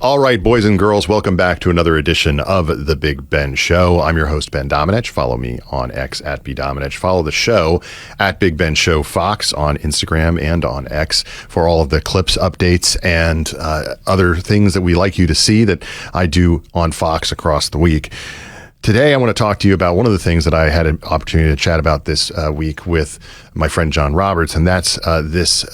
All right, boys and girls, welcome back to another edition of The Big Ben Show. I'm your host, Ben Domenech. Follow me on X at BDomenech. Follow the show at Big Ben Show Fox on Instagram and on X for all of the clips, updates, and other things that we like you to see that I do on Fox across the week. Today, I want to talk to you about one of the things that I had an opportunity to chat about this week with my friend John Roberts, and that's this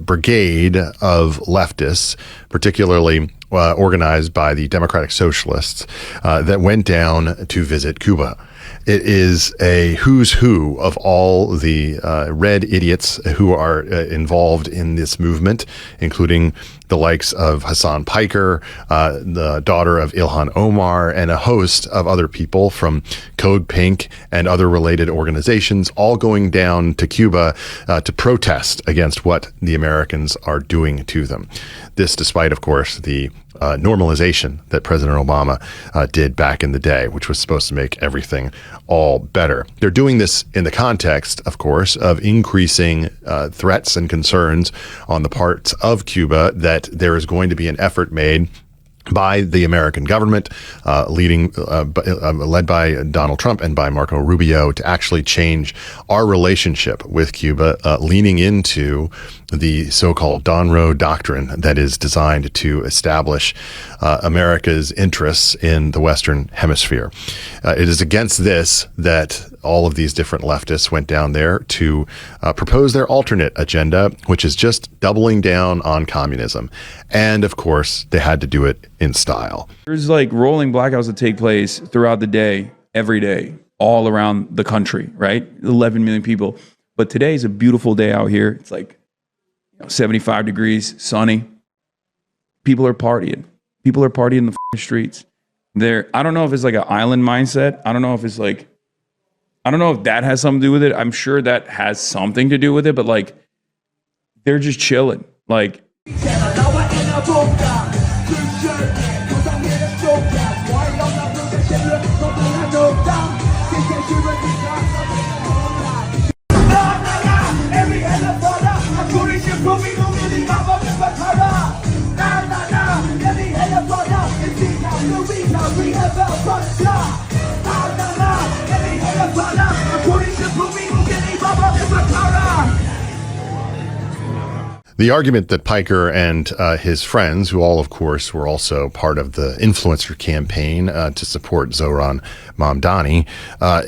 brigade of leftists, particularly organized by the Democratic Socialists, that went down to visit Cuba. It is a who's who of all the red idiots who are involved in this movement, including the likes of Hasan Piker, the daughter of Ilhan Omar, and a host of other people from Code Pink and other related organizations, all going down to Cuba to protest against what the Americans are doing to them. This despite, of course, the normalization that President Obama did back in the day, which was supposed to make everything all better. They're doing this in the context, of course, of increasing threats and concerns on the parts of Cuba that there is going to be an effort made by the American government, led by Donald Trump and by Marco Rubio, to actually change our relationship with Cuba, leaning into the so-called Donroe Doctrine that is designed to establish America's interests in the Western Hemisphere. It is against this that all of these different leftists went down there to propose their alternate agenda, which is just doubling down on communism. And of course, they had to do it in style. There's like rolling blackouts that take place throughout the day, every day, all around the country, right? 11 million people. But today is a beautiful day out here. It's like 75 degrees, sunny. People are partying. People are partying in the streets. I don't know if it's like an island mindset. I don't know if that has something to do with it. I'm sure that has something to do with it, but like, they're just chilling. Like, the argument that Piker and his friends, who all, of course, were also part of the influencer campaign to support Zohran Mamdani,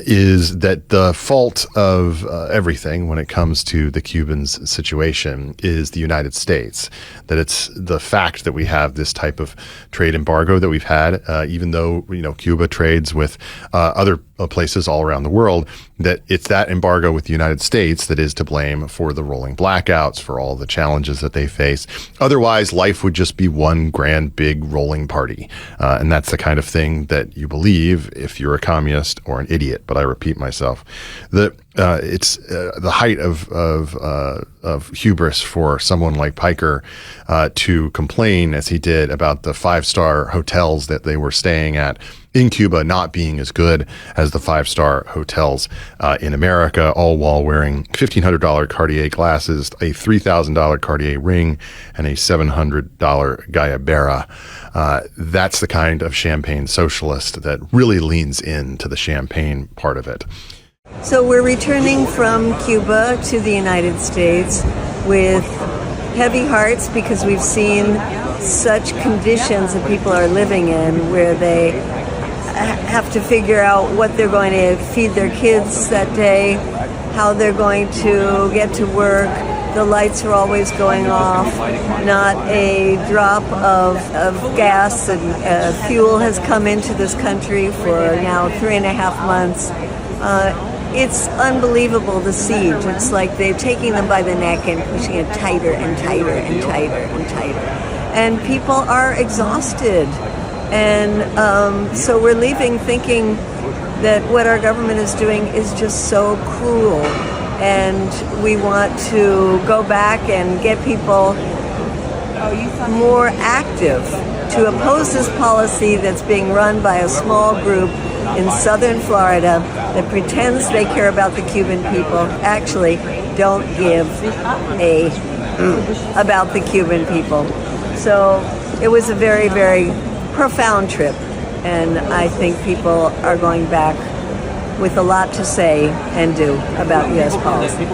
is that the fault of everything when it comes to the Cubans' situation is the United States. That it's the fact that we have this type of trade embargo that we've had, even though Cuba trades with other places all around the world, that it's that embargo with the United States that is to blame for the rolling blackouts, for all the challenges that they face. Otherwise, life would just be one grand big rolling party. And that's the kind of thing that you believe if you're a communist or an idiot. But I repeat myself, that it's the height of hubris for someone like Piker to complain, as he did, about the 5-star hotels that they were staying at in Cuba not being as good as the 5-star hotels in America, all while wearing $1,500 Cartier glasses, a $3,000 Cartier ring, and a $700 Gayabera. That's the kind of champagne socialist that really leans into the champagne part of it. So we're returning from Cuba to the United States with heavy hearts because we've seen such conditions that people are living in where they have to figure out what they're going to feed their kids that day, how they're going to get to work. The lights are always going off. Not a drop of gas and fuel has come into this country for now 3.5 months. It's unbelievable, the siege. It's like they're taking them by the neck and pushing it tighter and tighter and tighter and tighter. And people are exhausted. And so we're leaving thinking that what our government is doing is just so cruel. And we want to go back and get people more active to oppose this policy that's being run by a small group in southern Florida that pretends they care about the Cuban people, actually don't give a about the Cuban people. So it was a very, very profound trip. And I think people are going back with a lot to say and do about U.S. policy.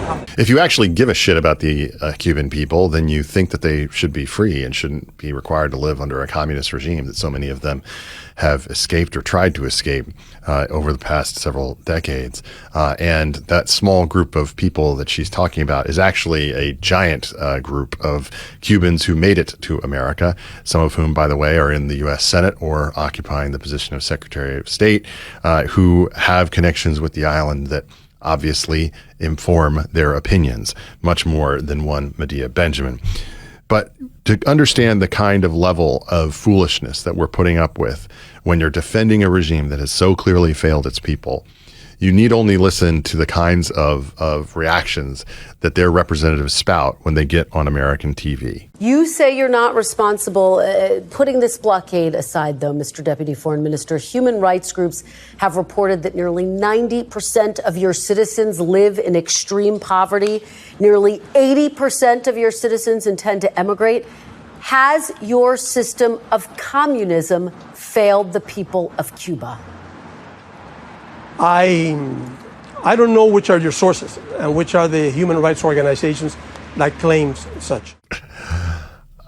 If you actually give a shit about the Cuban people, then you think that they should be free and shouldn't be required to live under a communist regime that so many of them have escaped or tried to escape over the past several decades. And that small group of people that she's talking about is actually a giant group of Cubans who made it to America, some of whom, by the way, are in the U.S. Senate or occupying the position of Secretary of State, who have connections with the island that obviously inform their opinions, much more than one Medea Benjamin. But to understand the kind of level of foolishness that we're putting up with when you're defending a regime that has so clearly failed its people, you need only listen to the kinds of reactions that their representatives spout when they get on American TV. You say you're not responsible. Putting this blockade aside, though, Mr. Deputy Foreign Minister, human rights groups have reported that nearly 90% of your citizens live in extreme poverty. Nearly 80% of your citizens intend to emigrate. Has your system of communism failed the people of Cuba? I don't know which are your sources and which are the human rights organizations that claims such.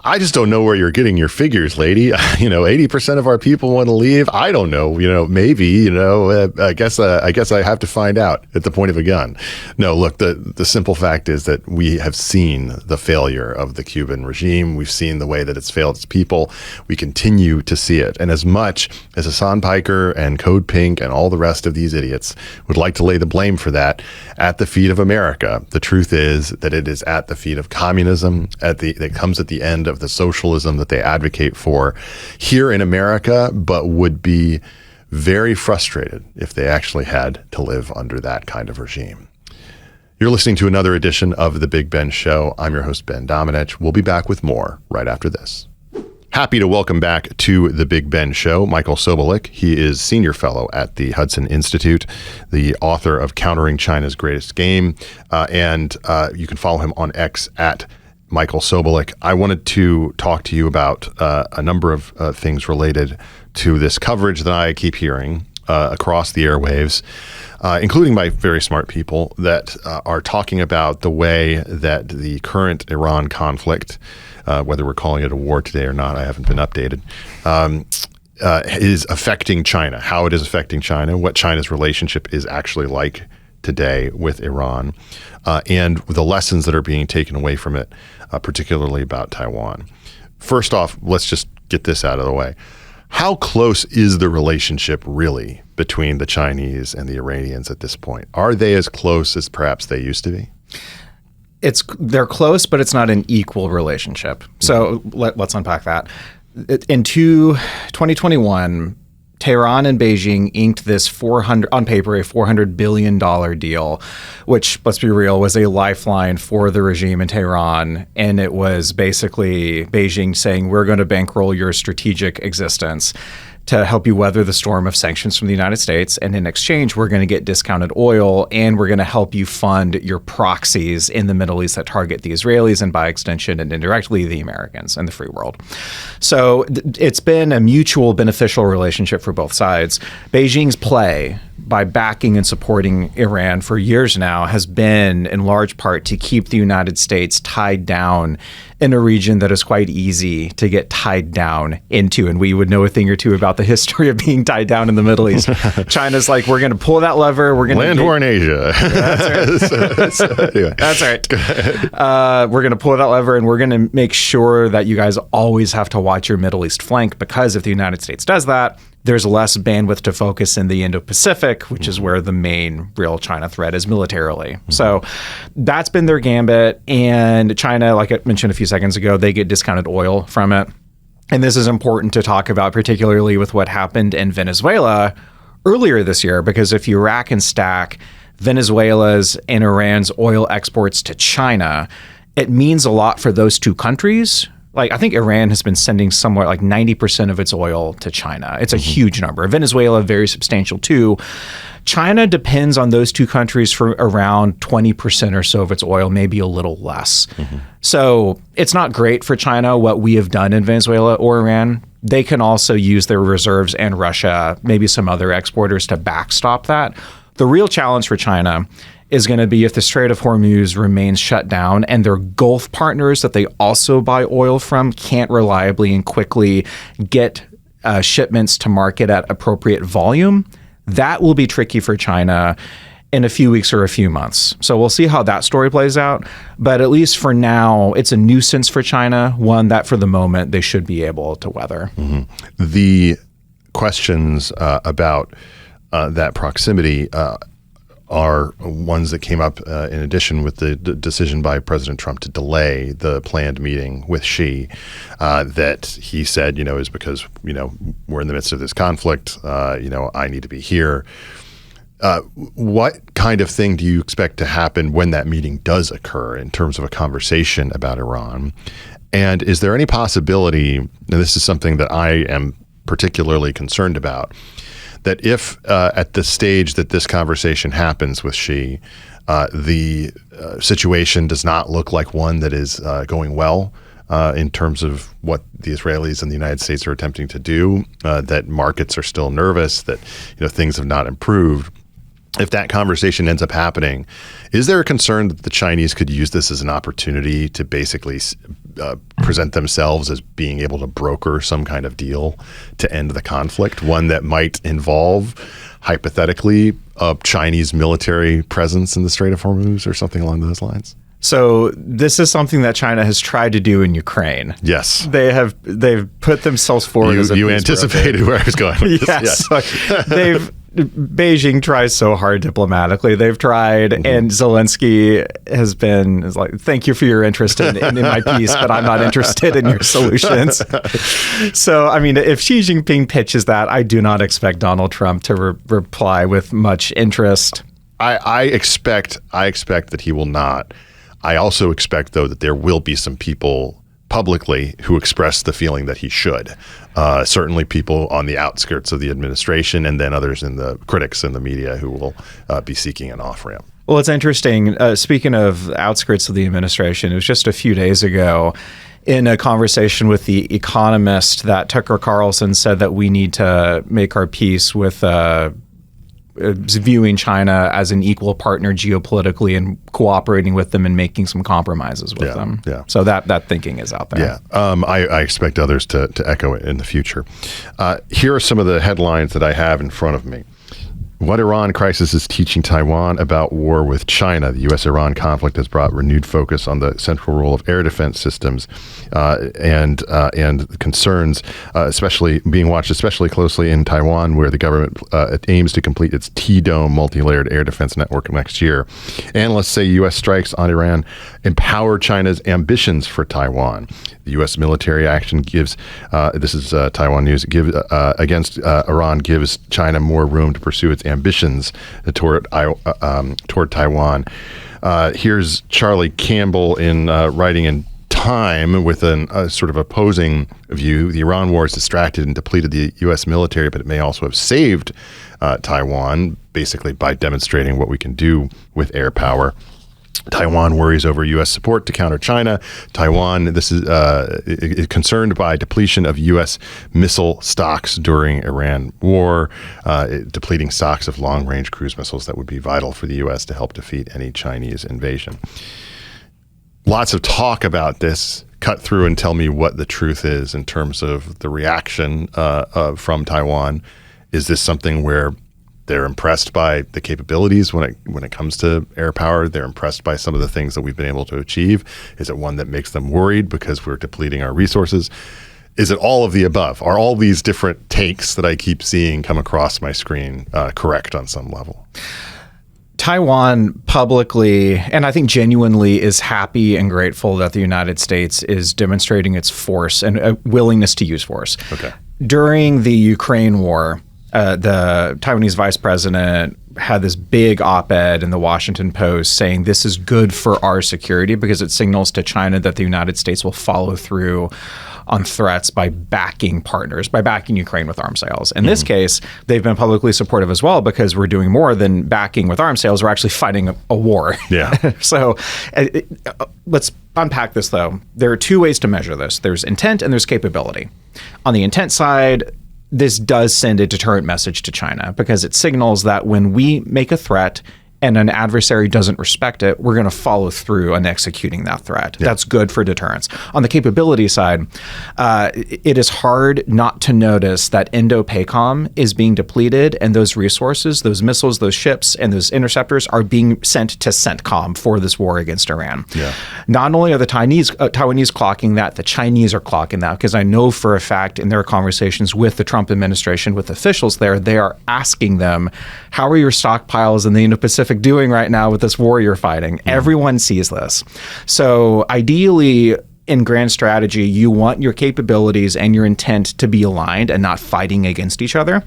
I just don't know where you're getting your figures, lady. 80% of our people want to leave. I don't know. Maybe. I guess I have to find out at the point of a gun. No, look. The simple fact is that we have seen the failure of the Cuban regime. We've seen the way that it's failed its people. We continue to see it. And as much as Hasan Piker and Code Pink and all the rest of these idiots would like to lay the blame for that at the feet of America, the truth is that it is at the feet of communism. That comes at the end of the socialism that they advocate for here in America, but would be very frustrated if they actually had to live under that kind of regime. You're listening to another edition of The Big Ben Show. I'm your host, Ben Domenech. We'll be back with more right after this. Happy to welcome back to The Big Ben Show, Michael Sobolik. He is senior fellow at the Hudson Institute, the author of Countering China's Greatest Game, and you can follow him on X at Michael Sobolik. I wanted to talk to you about a number of things related to this coverage that I keep hearing across the airwaves, including by very smart people that are talking about the way that the current Iran conflict, whether we're calling it a war today or not, I haven't been updated, is affecting China, how it is affecting China, what China's relationship is actually like today with Iran, and the lessons that are being taken away from it, particularly about Taiwan. First off, let's just get this out of the way. How close is the relationship really between the Chinese and the Iranians at this point? Are they as close as perhaps they used to be? They're close, but it's not an equal relationship. So let's unpack that. In 2021, Tehran and Beijing inked this on paper, a $400 billion deal, which, let's be real, was a lifeline for the regime in Tehran. And it was basically Beijing saying, we're going to bankroll your strategic existence to help you weather the storm of sanctions from the United States. And in exchange, we're going to get discounted oil, and we're going to help you fund your proxies in the Middle East that target the Israelis and by extension and indirectly the Americans and the free world. So it's been a mutual beneficial relationship for both sides. Beijing's play by backing and supporting Iran for years now has been in large part to keep the United States tied down in a region that is quite easy to get tied down into. And we would know a thing or two about the history of being tied down in the Middle East. China's like, we're going to pull that lever. We're going to land war in Asia. That's right. That's right. We're going to pull that lever, and we're going to make sure that you guys always have to watch your Middle East flank, because if the United States does that, there's less bandwidth to focus in the Indo-Pacific, which is where the main real China threat is militarily. So that's been their gambit. And China, like I mentioned a few seconds ago, they get discounted oil from it. And this is important to talk about, particularly with what happened in Venezuela earlier this year, because if you rack and stack Venezuela's and Iran's oil exports to China, it means a lot for those two countries, like I think Iran has been sending somewhere like 90% of its oil to China. It's a huge number. Venezuela, very substantial too. China depends on those two countries for around 20% or so of its oil, maybe a little less. So it's not great for China what we have done in Venezuela or Iran. They can also use their reserves and Russia, maybe some other exporters to backstop that. The real challenge for China is going to be if the Strait of Hormuz remains shut down and their Gulf partners that they also buy oil from can't reliably and quickly get shipments to market at appropriate volume. That will be tricky for China in a few weeks or a few months. So we'll see how that story plays out. But at least for now, it's a nuisance for China, one that for the moment they should be able to weather. The questions about that proximity are ones that came up in addition with the decision by President Trump to delay the planned meeting with Xi that he said, is because, we're in the midst of this conflict, I need to be here. What kind of thing do you expect to happen when that meeting does occur in terms of a conversation about Iran? And is there any possibility, and this is something that I am particularly concerned about, that if at the stage that this conversation happens with Xi, the situation does not look like one that is going well in terms of what the Israelis and the United States are attempting to do, that markets are still nervous, that things have not improved. If that conversation ends up happening, is there a concern that the Chinese could use this as an opportunity to basically present themselves as being able to broker some kind of deal to end the conflict, one that might involve, hypothetically, a Chinese military presence in the Strait of Hormuz or something along those lines? So this is something that China has tried to do in Ukraine. Yes. They've put themselves forward as a You anticipated where I was going with this. Yes. Beijing tries so hard diplomatically. They've tried, and Zelensky is like, thank you for your interest in my piece, but I'm not interested in your solutions. So, I mean, if Xi Jinping pitches that, I do not expect Donald Trump to reply with much interest. I expect that he will not. I also expect, though, that there will be some people publicly who express the feeling that he should. Certainly people on the outskirts of the administration, and then others in the critics in the media who will be seeking an off-ramp. Well, it's interesting. Speaking of outskirts of the administration, it was just a few days ago in a conversation with The Economist that Tucker Carlson said that we need to make our peace with viewing China as an equal partner geopolitically and cooperating with them and making some compromises with them. Yeah. So that thinking is out there. Yeah. I expect others to echo it in the future. Here are some of the headlines that I have in front of me. What Iran crisis is teaching Taiwan about war with China. The U.S.-Iran conflict has brought renewed focus on the central role of air defense systems and concerns, especially being watched especially closely in Taiwan, where the government aims to complete its T-dome multi-layered air defense network next year. Analysts say U.S. strikes on Iran empower China's ambitions for Taiwan. The U.S. military action gives, this is Taiwan News, against Iran gives China more room to pursue its ambitions toward Taiwan. Here's Charlie Campbell in writing in Time with a sort of opposing view. The Iran war has distracted and depleted the U.S. military, but it may also have saved Taiwan, basically by demonstrating what we can do with air power. Taiwan worries over U.S. support to counter China. Taiwan, this is concerned by depletion of U.S. missile stocks during Iran war, depleting stocks of long-range cruise missiles that would be vital for the U.S. to help defeat any Chinese invasion. Lots of talk about this. Cut through and tell me what the truth is in terms of the reaction from Taiwan. Is this something where they're impressed by the capabilities when it comes to air power? They're impressed by some of the things that we've been able to achieve. Is it one that makes them worried because we're depleting our resources? Is it all of the above? Are all these different takes that I keep seeing come across my screen correct on some level? Taiwan publicly, and I think genuinely, is happy and grateful that the United States is demonstrating its force and a willingness to use force. Okay. During the Ukraine war, the Taiwanese vice president had this big op-ed in the Washington Post saying this is good for our security because it signals to China that the United States will follow through on threats by backing partners, by backing Ukraine with arms sales. In this case, they've been publicly supportive as well because we're doing more than backing with arms sales. We're actually fighting a war. Yeah. So let's unpack this, though. There are two ways to measure this. There's intent and there's capability. On the intent side, this does send a deterrent message to China because it signals that when we make a threat and an adversary doesn't respect it, we're going to follow through on executing that threat. Yeah. That's good for deterrence. On the capability side, it is hard not to notice that Indo-PACOM is being depleted, and those resources, those missiles, those ships, and those interceptors are being sent to CENTCOM for this war against Iran. Yeah. Not only are the Taiwanese clocking that, the Chinese are clocking that, because I know for a fact in their conversations with the Trump administration, with officials there, they are asking them, how are your stockpiles in the Indo-Pacific doing right now with this war you're fighting? Everyone sees this. So ideally, in grand strategy, you want your capabilities and your intent to be aligned and not fighting against each other.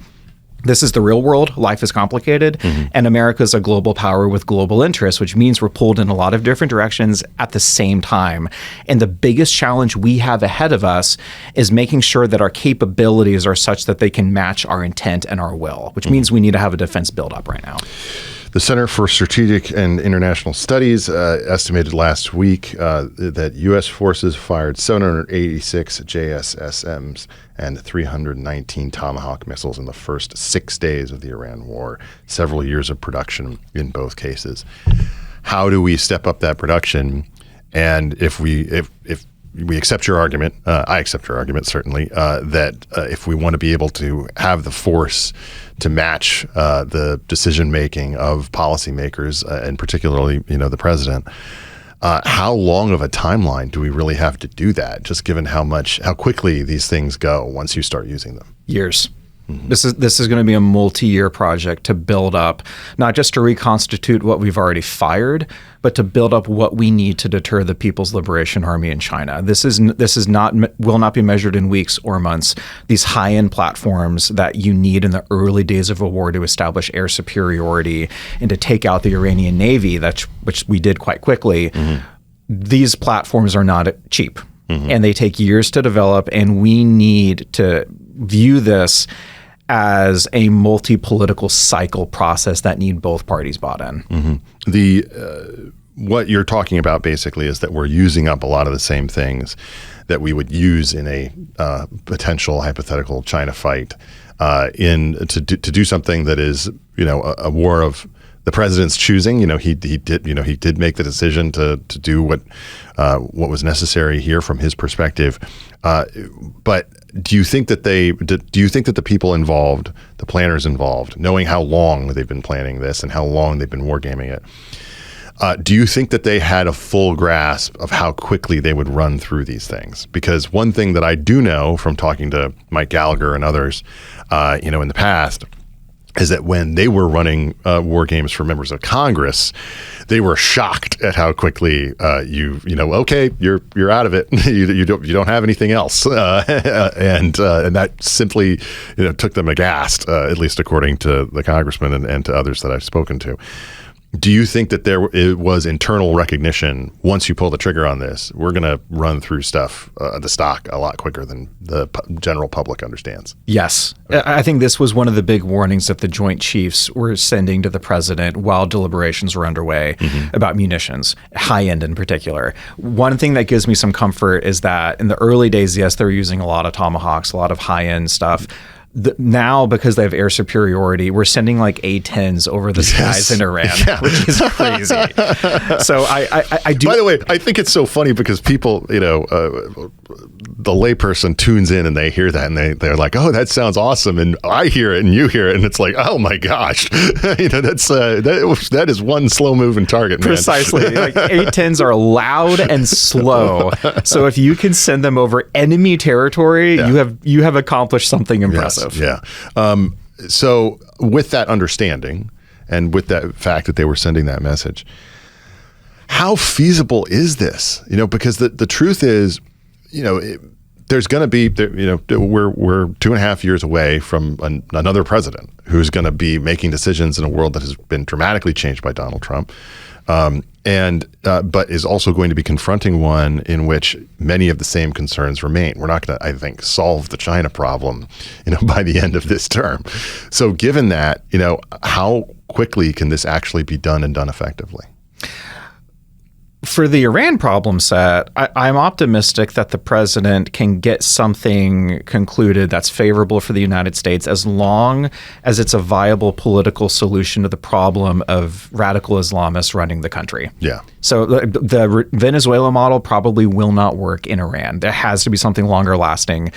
This is the real world. Life is complicated. And America's a global power with global interests, which means we're pulled in a lot of different directions at the same time. And the biggest challenge we have ahead of us is making sure that our capabilities are such that they can match our intent and our will, which means we need to have a defense buildup right now. The Center for Strategic and International Studies estimated last week that U.S. forces fired 786 JASSMs and 319 Tomahawk missiles in the first 6 days of the Iran war, several years of production in both cases. How do we step up that production? And if we accept your argument, I accept your argument certainly, that if we want to be able to have the force to match the decision making of policymakers, and particularly the president, how long of a timeline do we really have to do that? Just given how quickly these things go once you start using them. Years. This is going to be a multi-year project to build up, not just to reconstitute what we've already fired, but to build up what we need to deter the People's Liberation Army in China. This will not be measured in weeks or months. These high-end platforms that you need in the early days of a war to establish air superiority and to take out the Iranian Navy, which we did quite quickly. These platforms are not cheap, and they take years to develop, and we need to view this as a multi-political cycle process that need both parties bought in. What you're talking about basically is that we're using up a lot of the same things that we would use in a potential hypothetical China fight to do something that is a war of the president's choosing. He did make the decision to do what was necessary here from his perspective. But do you think that the people involved, the planners involved, knowing how long they've been planning this and how long they've been wargaming it, do you think that they had a full grasp of how quickly they would run through these things? Because one thing that I do know from talking to Mike Gallagher and others, in the past, is that when they were running war games for members of Congress, they were shocked at how quickly you're out of it. you don't have anything else, and that simply took them aghast, at least according to the congressman and to others that I've spoken to. Do you think that it was internal recognition, once you pull the trigger on this, we're going to run through stuff, the stock, a lot quicker than the general public understands? Yes. I think this was one of the big warnings that the Joint Chiefs were sending to the president while deliberations were underway about munitions, high-end in particular. One thing that gives me some comfort is that in the early days, yes, they were using a lot of Tomahawks, a lot of high-end stuff. Now, because they have air superiority, we're sending like A-10s over the skies in Iran, which is crazy. So I do. By the way, I think it's so funny because people, the layperson tunes in and they hear that and they're like, "Oh, that sounds awesome," and I hear it and you hear it and it's like, "Oh my gosh," that is one slow moving target, man. Precisely. Like A-10s are loud and slow, so if you can send them over enemy territory, you have accomplished something impressive. Yeah. So with that understanding and with that fact that they were sending that message, how feasible is this? Because the truth is, there's going to be, we're 2.5 years away from another president who's going to be making decisions in a world that has been dramatically changed by Donald Trump. But is also going to be confronting one in which many of the same concerns remain. We're not going to, I think, solve the China problem, by the end of this term. So given that, how quickly can this actually be done and done effectively? For the Iran problem set, I'm optimistic that the president can get something concluded that's favorable for the United States as long as it's a viable political solution to the problem of radical Islamists running the country. Yeah. So the Venezuela model probably will not work in Iran. There has to be something longer lasting.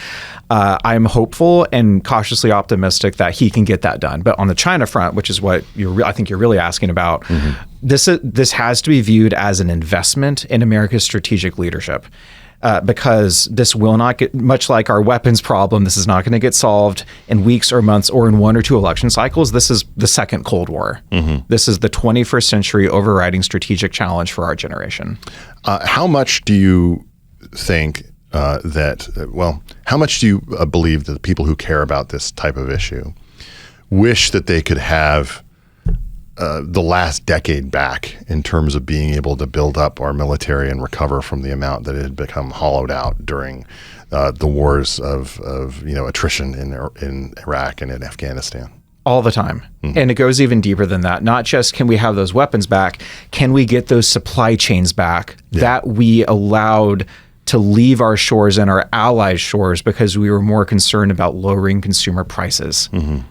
I'm hopeful and cautiously optimistic that he can get that done. But on the China front, which is what I think you're really asking about, this has to be viewed as an investment in America's strategic leadership. Because this will not get, much like our weapons problem, this is not going to get solved in weeks or months or in 1 or 2 election cycles. This is the second Cold War. This is the 21st century overriding strategic challenge for our generation. How much do you think how much do you believe that the people who care about this type of issue wish that they could have the last decade back in terms of being able to build up our military and recover from the amount that it had become hollowed out during the wars of attrition in Iraq and in Afghanistan? All the time. And it goes even deeper than that. Not just can we have those weapons back, can we get those supply chains back that we allowed to leave our shores and our allies' shores because we were more concerned about lowering consumer prices.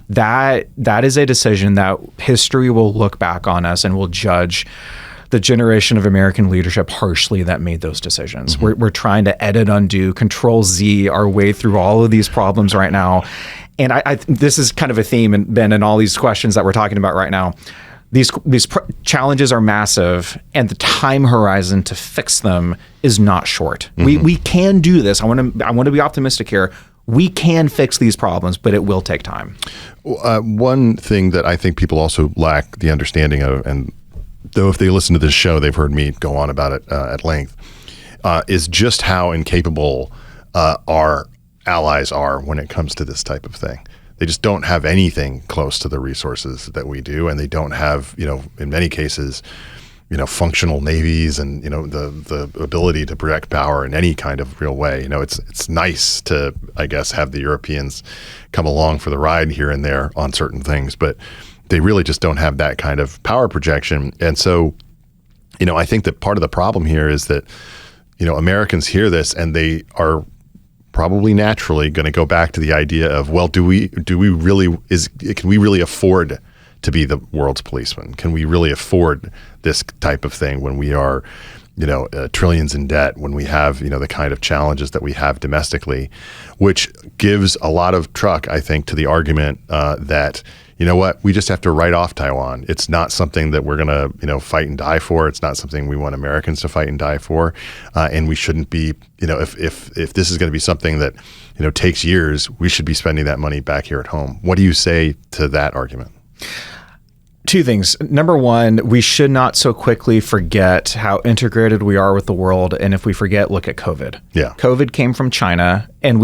That is a decision that history will look back on us and will judge the generation of American leadership harshly that made those decisions. We're trying to edit, undo, Control Z our way through all of these problems right now. And this is kind of a theme, Ben, in all these questions that we're talking about right now. These challenges are massive, and the time horizon to fix them is not short. We can do this. I want to be optimistic here. We can fix these problems, but it will take time. One thing that I think people also lack the understanding of, and though if they listen to this show, they've heard me go on about it at length, is just how incapable our allies are when it comes to this type of thing. They just don't have anything close to the resources that we do, and they don't have, in many cases, functional navies and the ability to project power in any kind of real way. It's nice to, I guess, have the Europeans come along for the ride here and there on certain things, but they really just don't have that kind of power projection. And so, I think that part of the problem here is that, Americans hear this and they are probably naturally going to go back to the idea of, well, can we really afford to be the world's policeman? Can we really afford this type of thing when we are, trillions in debt, when we have, the kind of challenges that we have domestically, which gives a lot of truck, I think, to the argument that, we just have to write off Taiwan. It's not something that we're going to, fight and die for. It's not something we want Americans to fight and die for. And we shouldn't be, if this is going to be something that, takes years, we should be spending that money back here at home. What do you say to that argument? Two things. Number one, we should not so quickly forget how integrated we are with the world. And if we forget, look at COVID. Yeah. COVID came from China, and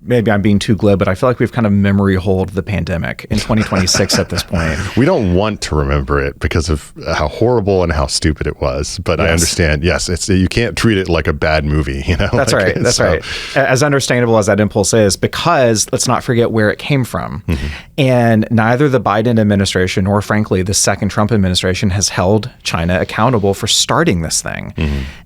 maybe I'm being too glib, but I feel like we've kind of memory holed the pandemic in 2026 at this point. We don't want to remember it because of how horrible and how stupid it was. But yes. I understand. Yes, you can't treat it like a bad movie. That's right. That's right. As understandable as that impulse is, because let's not forget where it came from. And neither the Biden administration nor, frankly, the second Trump administration has held China accountable for starting this thing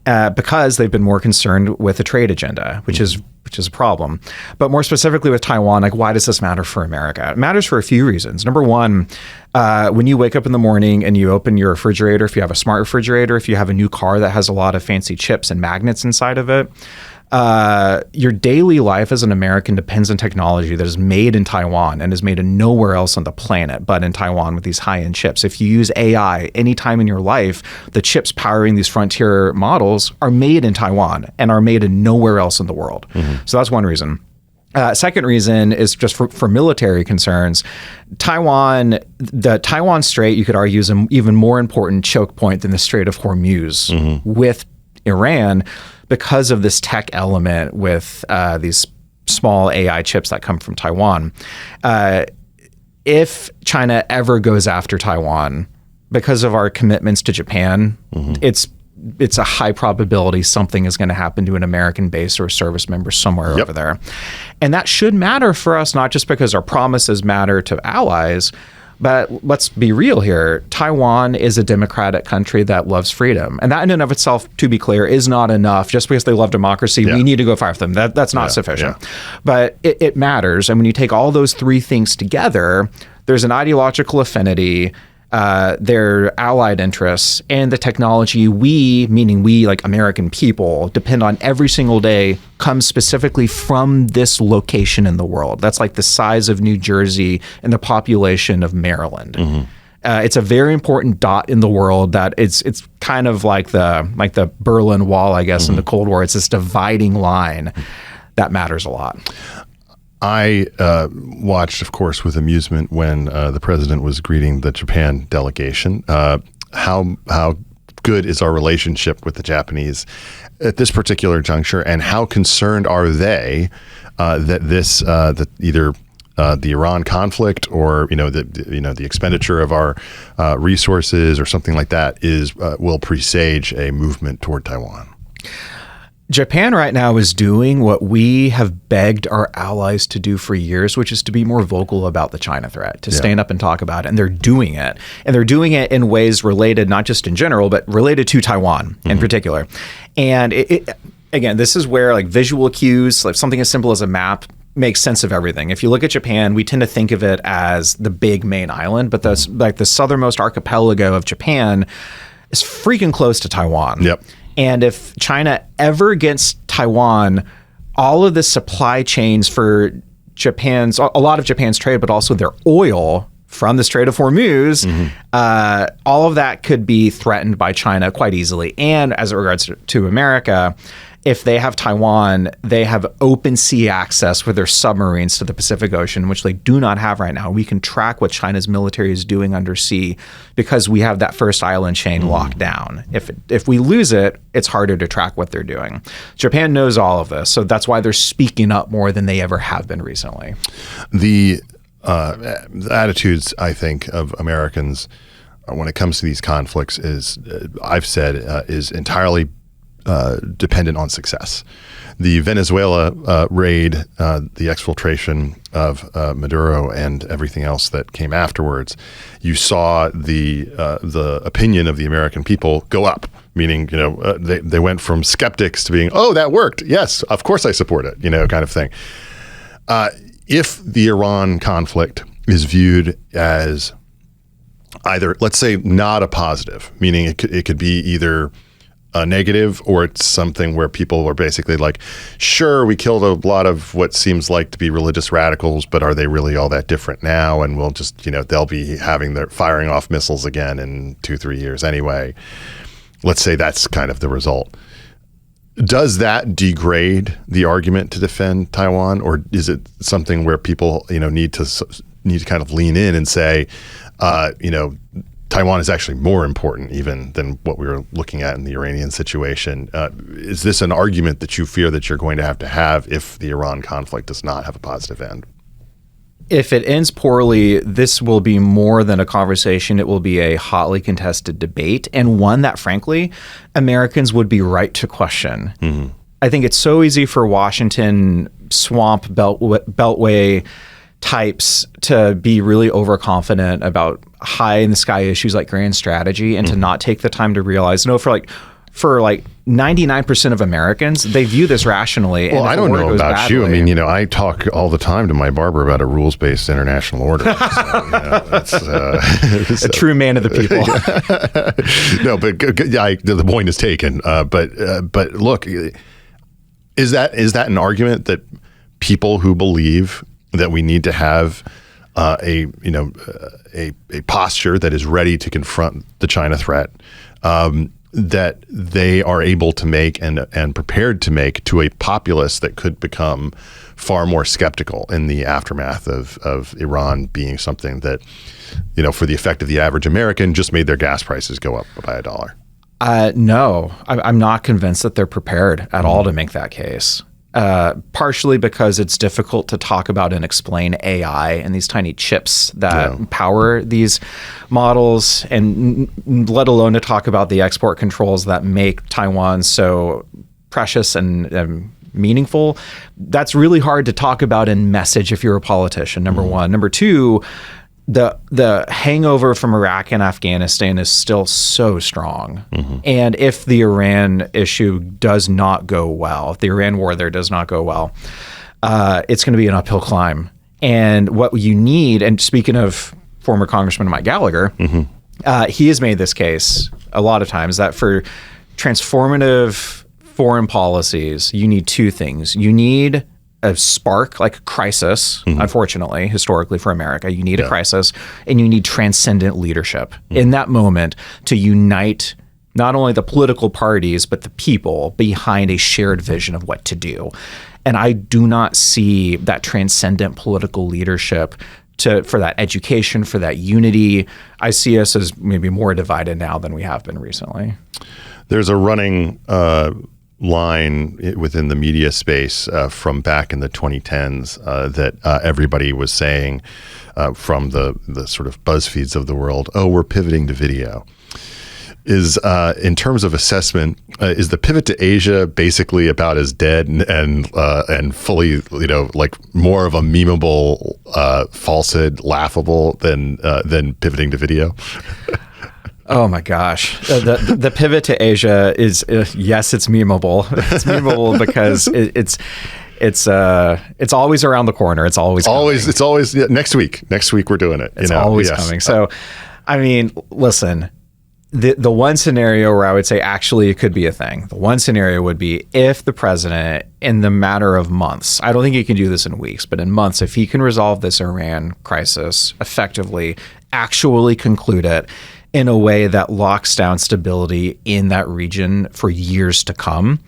because they've been more concerned with the trade agenda, which is a problem. But more specifically with Taiwan, why does this matter for America? It matters for a few reasons. Number one, when you wake up in the morning and you open your refrigerator, if you have a smart refrigerator, if you have a new car that has a lot of fancy chips and magnets inside of it, your daily life as an American depends on technology that is made in Taiwan and is made in nowhere else on the planet but in Taiwan with these high-end chips. If you use AI anytime in your life, the chips powering these frontier models are made in Taiwan and are made in nowhere else in the world. So that's one reason. Second reason is just for military concerns. The Taiwan Strait, you could argue, is an even more important choke point than the Strait of Hormuz with Iran, because of this tech element with these small AI chips that come from Taiwan. If China ever goes after Taiwan, because of our commitments to Japan, it's a high probability something is going to happen to an American base or a service member somewhere over there. And that should matter for us, not just because our promises matter to allies, but let's be real here. Taiwan is a democratic country that loves freedom. And that in and of itself, to be clear, is not enough. Just because they love democracy, we need to go fight for them. That's not sufficient. But it matters. And when you take all those three things together, there's an ideological affinity, their allied interests, and the technology meaning we like American people, depend on every single day comes specifically from this location in the world. That's like the size of New Jersey and the population of Maryland. It's a very important dot in the world that it's kind of like the Berlin Wall, I guess, in the Cold War. It's this dividing line that matters a lot. I watched, of course, with amusement when the president was greeting the Japan delegation. How good is our relationship with the Japanese at this particular juncture, and how concerned are they that either the Iran conflict or the expenditure of our resources or something like that will presage a movement toward Taiwan? Japan right now is doing what we have begged our allies to do for years, which is to be more vocal about the China threat, to stand up and talk about it. And they're doing it. And they're doing it in ways related, not just in general, but related to Taiwan in particular. And again, this is where like visual cues, like something as simple as a map, makes sense of everything. If you look at Japan, we tend to think of it as the big main island, but the southernmost archipelago of Japan is freaking close to Taiwan. And if China ever gets Taiwan, all of the supply chains for a lot of Japan's trade, but also their oil from the Strait of Hormuz, all of that could be threatened by China quite easily. And as it regards to America, if they have Taiwan, they have open sea access with their submarines to the Pacific Ocean, which they do not have right now. We can track what China's military is doing undersea because we have that first island chain locked down. If we lose it, it's harder to track what they're doing. Japan knows all of this, so that's why they're speaking up more than they ever have been recently. The attitudes, I think, of Americans when it comes to these conflicts is, I've said, is entirely dependent on success. The Venezuela raid, the exfiltration of Maduro, and everything else that came afterwards, you saw the opinion of the American people go up. Meaning, they went from skeptics to being, oh, that worked. Yes, of course I support it. Kind of thing. If the Iran conflict is viewed as either, let's say, not a positive, meaning it could be either a negative, or it's something where people are basically like, sure, we killed a lot of what seems like to be religious radicals, but are they really all that different now? And we'll just, they'll be firing off missiles again in 2-3 years anyway. Let's say that's kind of the result. Does that degrade the argument to defend Taiwan, or is it something where people, need to kind of lean in and say, Taiwan is actually more important even than what we were looking at in the Iranian situation? Is this an argument that you fear that you're going to have if the Iran conflict does not have a positive end? If it ends poorly, this will be more than a conversation. It will be a hotly contested debate, and one that, frankly, Americans would be right to question. I think it's so easy for Washington swamp beltway types to be really overconfident about high in the sky issues like grand strategy, and to not take the time to realize, for 99% of Americans, they view this rationally. Well, I don't know about you. I mean, I talk all the time to my barber about a rules-based international order. So, that's a true man of the people. No, but the point is taken. But look, is that an argument that people who believe that we need to have a posture that is ready to confront the China threat, that they are able to make and prepared to make to a populace that could become far more skeptical in the aftermath of Iran being something that, for the effect of the average American, just made their gas prices go up by $1. No, I'm not convinced that they're prepared at all to make that case. Partially because it's difficult to talk about and explain AI and these tiny chips that power these models, and let alone to talk about the export controls that make Taiwan so precious and meaningful. That's really hard to talk about in message if you're a politician, number one. Number two, the hangover from Iraq and Afghanistan is still so strong. And if the Iran issue does not go well, if the Iran war there does not go well, it's going to be an uphill climb. And what you need, and speaking of former Congressman Mike Gallagher, he has made this case a lot of times that for transformative foreign policies, you need two things. You need a spark, like a crisis, unfortunately, historically for America. You need a crisis, and you need transcendent leadership in that moment to unite not only the political parties, but the people behind a shared vision of what to do. And I do not see that transcendent political leadership for that education, for that unity. I see us as maybe more divided now than we have been recently. There's a running line within the media space from back in the 2010s that everybody was saying from the sort of BuzzFeeds of the world, oh, we're pivoting to video. Is in terms of assessment, is the pivot to Asia basically about as dead and fully, like more of a memeable falsehood, laughable than pivoting to video? Oh my gosh. The pivot to Asia is, yes, it's memeable. It's memeable because it's always around the corner. It's always next week. Next week we're doing it. It's always coming. So, I mean, listen, the one scenario where I would say actually it could be a thing. The one scenario would be if the president, in the matter of months, I don't think he can do this in weeks, but in months, if he can resolve this Iran crisis effectively, actually conclude it in a way that locks down stability in that region for years to come,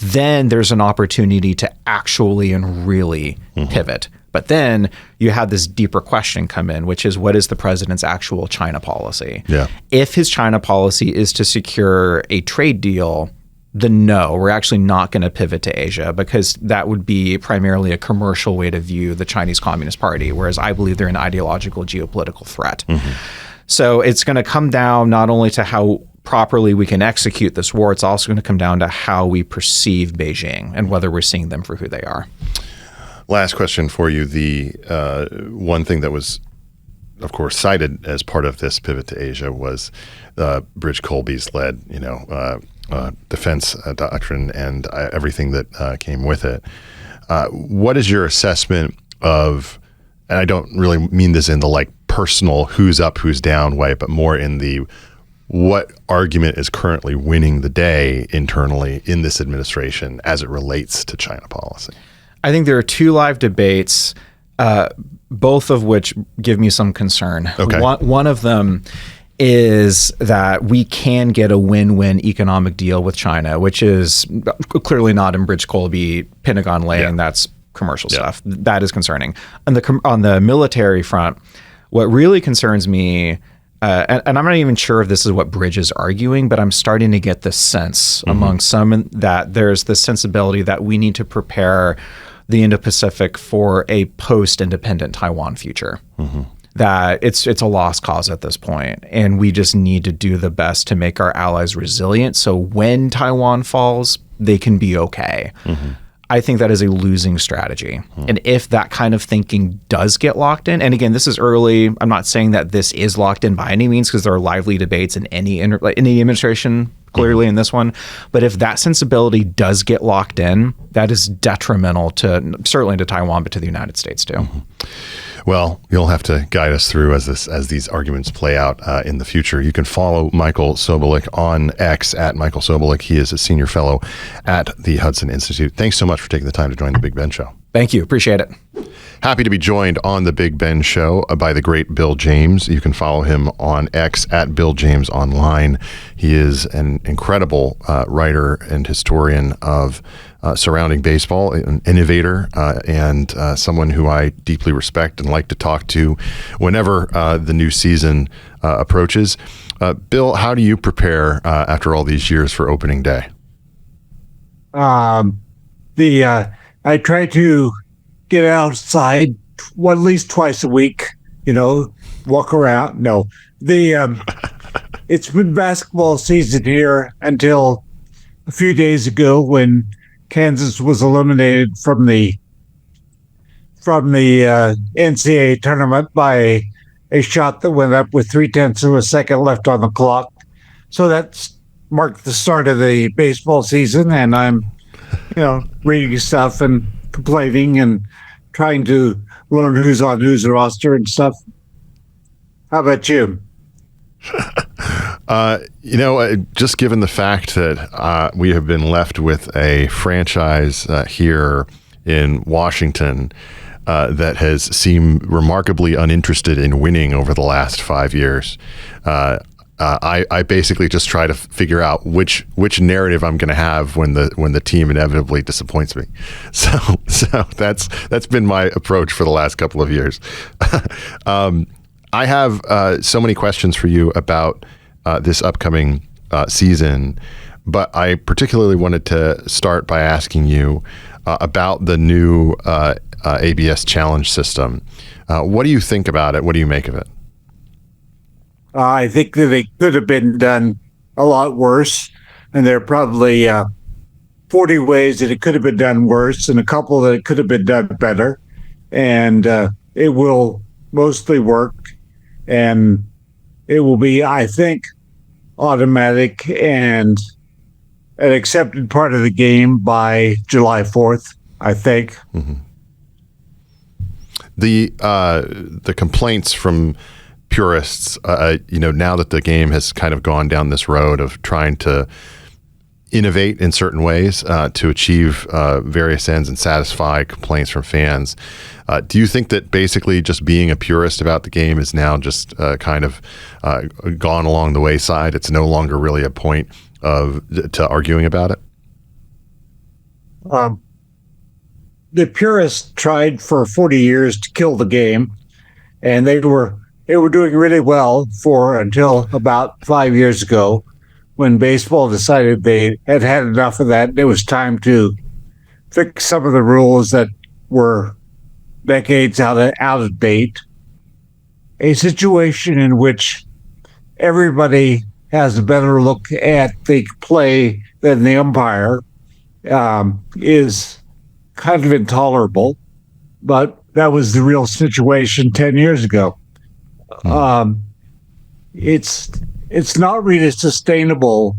then there's an opportunity to actually and really pivot. But then you have this deeper question come in, which is, what is the president's actual China policy? Yeah. If his China policy is to secure a trade deal, then no, we're actually not going to pivot to Asia, because that would be primarily a commercial way to view the Chinese Communist Party, whereas I believe they're an ideological geopolitical threat. So it's going to come down not only to how properly we can execute this war, it's also going to come down to how we perceive Beijing and whether we're seeing them for who they are. Last question for you. The one thing that was, of course, cited as part of this pivot to Asia was Bridge Colby's led, defense doctrine and everything that came with it. What is your assessment of, and I don't really mean this in the personal who's up, who's down way, but more in the what argument is currently winning the day internally in this administration as it relates to China policy? I think there are two live debates, both of which give me some concern. Okay. One of them is that we can get a win-win economic deal with China, which is clearly not in Bridge Colby, Pentagon laying. That's commercial stuff. That is concerning. On the military front, what really concerns me, and I'm not even sure if this is what Bridge is arguing, but I'm starting to get this sense among some that there's this sensibility that we need to prepare the Indo-Pacific for a post-independent Taiwan future. That it's a lost cause at this point, and we just need to do the best to make our allies resilient so when Taiwan falls, they can be okay. I think that is a losing strategy. And if that kind of thinking does get locked in, and again, this is early, I'm not saying that this is locked in by any means, because there are lively debates in any administration, clearly in this one. But if that sensibility does get locked in, that is detrimental to certainly to Taiwan, but to the United States too. Well, you'll have to guide us through as these arguments play out in the future. You can follow Michael Sobolik on X at Michael Sobolik. He is a senior fellow at the Hudson Institute. Thanks so much for taking the time to join the Big Ben Show. Thank you. Appreciate it. Happy to be joined on the Big Ben Show by the great Bill James. You can follow him on X at Bill James Online. He is an incredible writer and historian of surrounding baseball, an innovator, and someone who I deeply respect and like to talk to whenever the new season approaches. Bill, how do you prepare after all these years for opening day? I try to get outside at least twice a week, walk around. No, it's been basketball season here until a few days ago when Kansas was eliminated from the NCAA tournament by a shot that went up with 0.3 of a second left on the clock. So that's marked the start of the baseball season, and I'm, reading stuff and complaining and trying to learn who's on whose roster and stuff. How about you? Just given the fact that we have been left with a franchise here in Washington that has seemed remarkably uninterested in winning over the last 5 years, I basically just try to figure out which narrative I'm going to have when the team inevitably disappoints me. So that's been my approach for the last couple of years. I have so many questions for you about this upcoming season, but I particularly wanted to start by asking you about the new ABS challenge system. What do you think about it? What do you make of it? I think that it could have been done a lot worse, and there are probably 40 ways that it could have been done worse and a couple that it could have been done better. And it will mostly work, and it will be, I think, automatic and an accepted part of the game by July 4th, I think. Mm-hmm. The complaints from purists, now that the game has kind of gone down this road of trying to innovate in certain ways to achieve various ends and satisfy complaints from fans. Do you think that basically just being a purist about the game is now just kind of gone along the wayside? It's no longer really a point to arguing about it? The purists tried for 40 years to kill the game, and they were doing really well until about 5 years ago, when baseball decided they had had enough of that. It was time to fix some of the rules that were decades out of date. A situation in which everybody has a better look at the play than the umpire is kind of intolerable, but that was the real situation 10 years ago. It's not really sustainable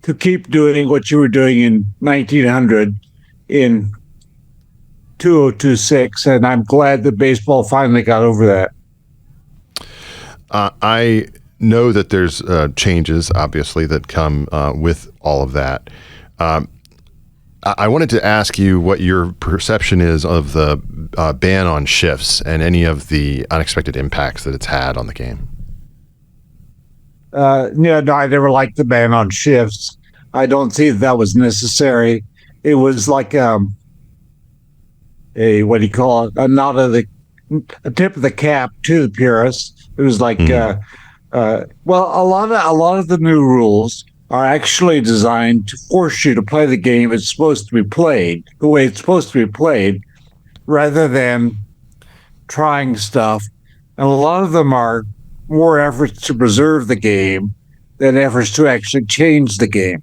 to keep doing what you were doing in 1900 in 2026, and I'm glad that baseball finally got over that. I know that there's changes, obviously, that come with all of that. I wanted to ask you what your perception is of the ban on shifts and any of the unexpected impacts that it's had on the game. No, I never liked the ban on shifts. I don't see that was necessary. It was like a what do you call it? A tip of the cap to the purists. It was like, a lot of the new rules are actually designed to force you to play the game it's supposed to be played, the way it's supposed to be played, rather than trying stuff. And a lot of them are more efforts to preserve the game than efforts to actually change the game.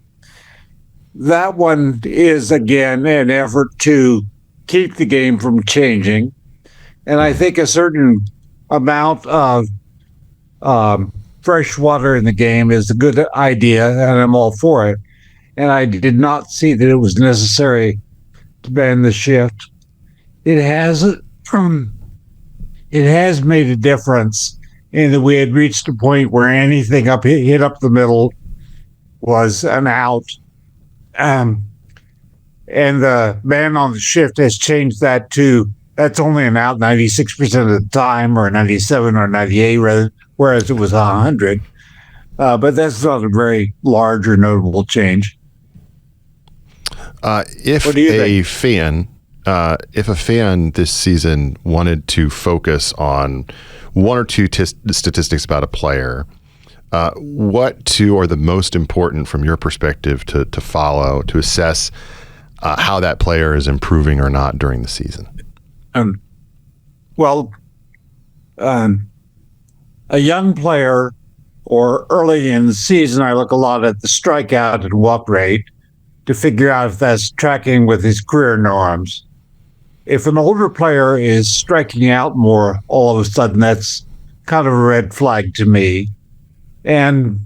That one is, again, an effort to keep the game from changing. And I think a certain amount of fresh water in the game is a good idea, and I'm all for it. And I did not see that it was necessary to ban the shift. It has made a difference in that we had reached a point where anything hit up the middle was an out. And the ban on the shift has changed that to that's only an out 96% of the time, or 97 or 98, whereas it was 100. But that's not a very large or notable change. If a fan this season wanted to focus on one or two statistics about a player, what two are the most important from your perspective to follow, to assess how that player is improving or not during the season? A young player or early in the season, I look a lot at the strikeout and walk rate to figure out if that's tracking with his career norms. If an older player is striking out more, all of a sudden that's kind of a red flag to me. And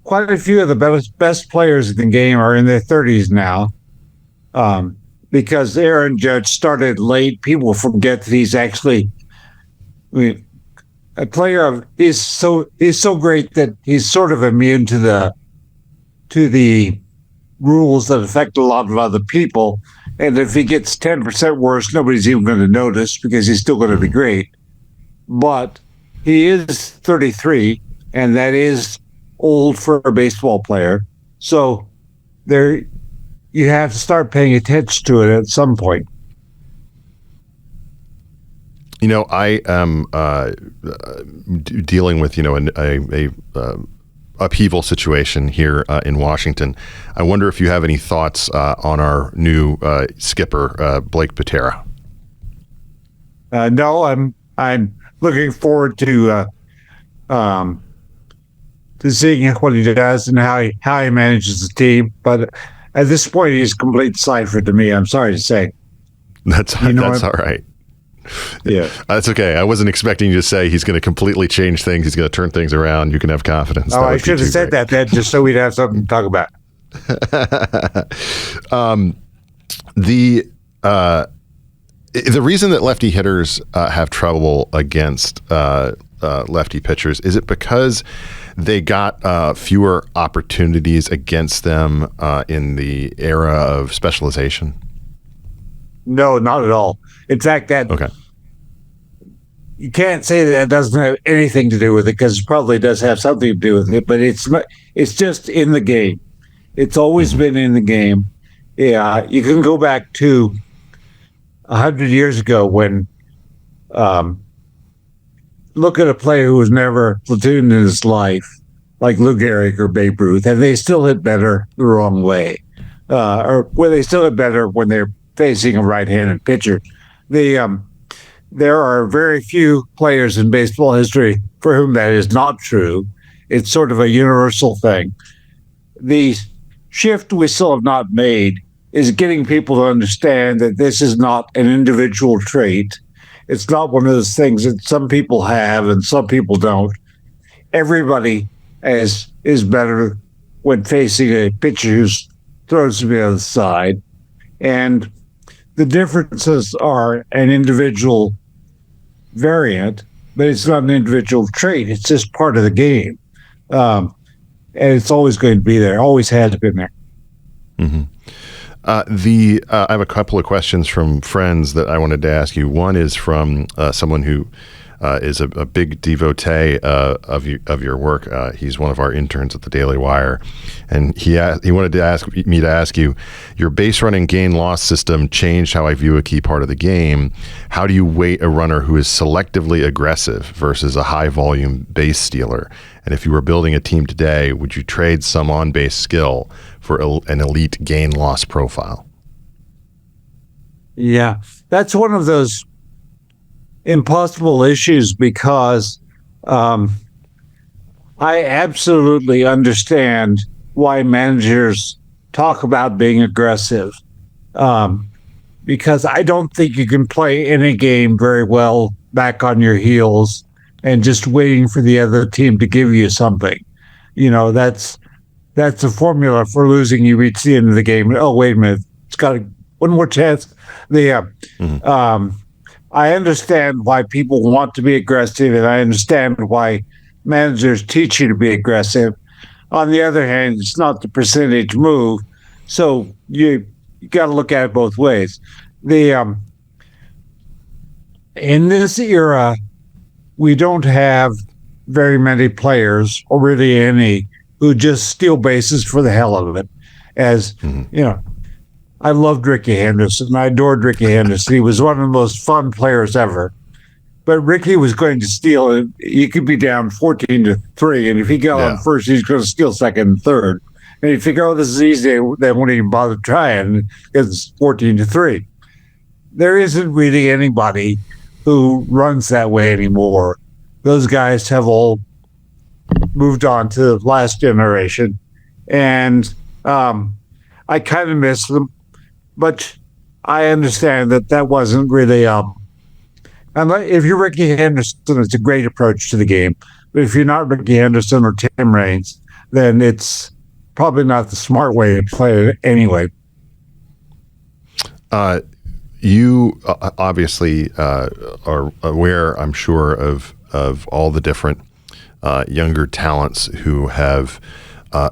quite a few of the best players in the game are in their 30s now. Because Aaron Judge started late, people forget that he's actually a player he's so great that he's sort of immune to the rules that affect a lot of other people. And if he gets 10% worse, nobody's even going to notice because he's still going to be great. But he is 33, and that is old for a baseball player. So you have to start paying attention to it at some point. I am dealing with, a upheaval situation here in Washington. I wonder if you have any thoughts on our new skipper, Blake Patera. No, I'm looking forward to seeing what he does and how he manages the team. But at this point, he's a complete cipher to me. I'm sorry to say. That's all right. Yeah, that's okay. I wasn't expecting you to say he's going to completely change things. He's going to turn things around. You can have confidence. I should have said that then, just so we'd have something to talk about. The reason that lefty hitters have trouble against lefty pitchers, is it because they got fewer opportunities against them in the era of specialization? No, not at all. In fact, you can't say that doesn't have anything to do with it, because it probably does have something to do with it, but it's just in the game. It's always been in the game. Yeah, you can go back to 100 years ago when look at a player who was never platooned in his life, like Lou Gehrig or Babe Ruth, and they still hit better the wrong way. Or when they still hit better when they're facing a right-handed pitcher. There are very few players in baseball history for whom that is not true. It's sort of a universal thing. The shift we still have not made is getting people to understand that this is not an individual trait. It's not one of those things that some people have and some people don't. Everybody is better when facing a pitcher who throws to the other side. And the differences are an individual variant, but it's not an individual trait. It's just part of the game. And it's always going to be there, always has been there. Mm-hmm. I have a couple of questions from friends that I wanted to ask you. One is from someone who is a big devotee of your work. He's one of our interns at the Daily Wire, and he wanted to ask me to ask you, your base running gain loss system changed how I view a key part of the game. How do you weight a runner who is selectively aggressive versus a high volume base stealer? And if you were building a team today, would you trade some on base skill for an elite gain loss profile? Yeah, that's one of those impossible issues, because I absolutely understand why managers talk about being aggressive, because I don't think you can play any game very well back on your heels and just waiting for the other team to give you something. That's a formula for losing. You reach the end of the game. Oh, wait a minute, it's got one more chance. I understand why people want to be aggressive, and I understand why managers teach you to be aggressive. On the other hand, it's not the percentage move, so you got to look at it both ways. In this era, we don't have very many players, or really any, who just steal bases for the hell of it. I loved Ricky Henderson. I adored Ricky Henderson. He was one of the most fun players ever. But Ricky was going to steal it. He could be down 14-3, and if he got on first, he's going to steal second and third. And you figure, oh, this is easy. They won't even bother trying because it's 14-3. There isn't really anybody who runs that way anymore. Those guys have all moved on to the last generation, and I kind of miss them. But I understand that wasn't really and if you're Ricky Henderson, it's a great approach to the game. But if you're not Ricky Henderson or Tim Raines, then it's probably not the smart way to play it anyway. You obviously are aware, I'm sure, of all the different younger talents who have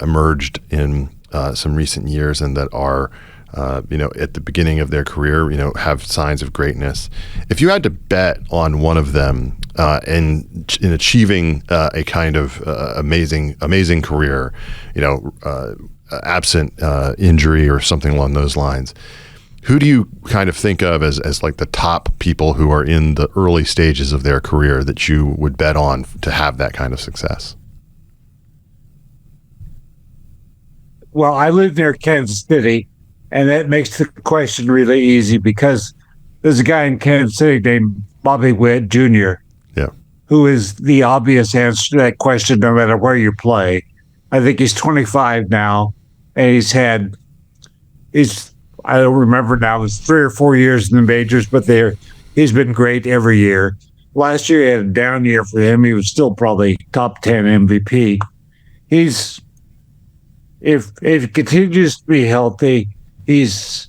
emerged in some recent years and that are at the beginning of their career, have signs of greatness. If you had to bet on one of them in achieving a kind of amazing career, absent injury or something along those lines, who do you kind of think of as like the top people who are in the early stages of their career that you would bet on to have that kind of success? Well, I live near Kansas City, and that makes the question really easy because there's a guy in Kansas City named Bobby Witt Jr., who is the obvious answer to that question no matter where you play. I think he's 25 now, and I don't remember now, it's 3 or 4 years in the majors, but he's been great every year. Last year he had a down year for him. He was still probably top 10 MVP. If he continues to be healthy, he's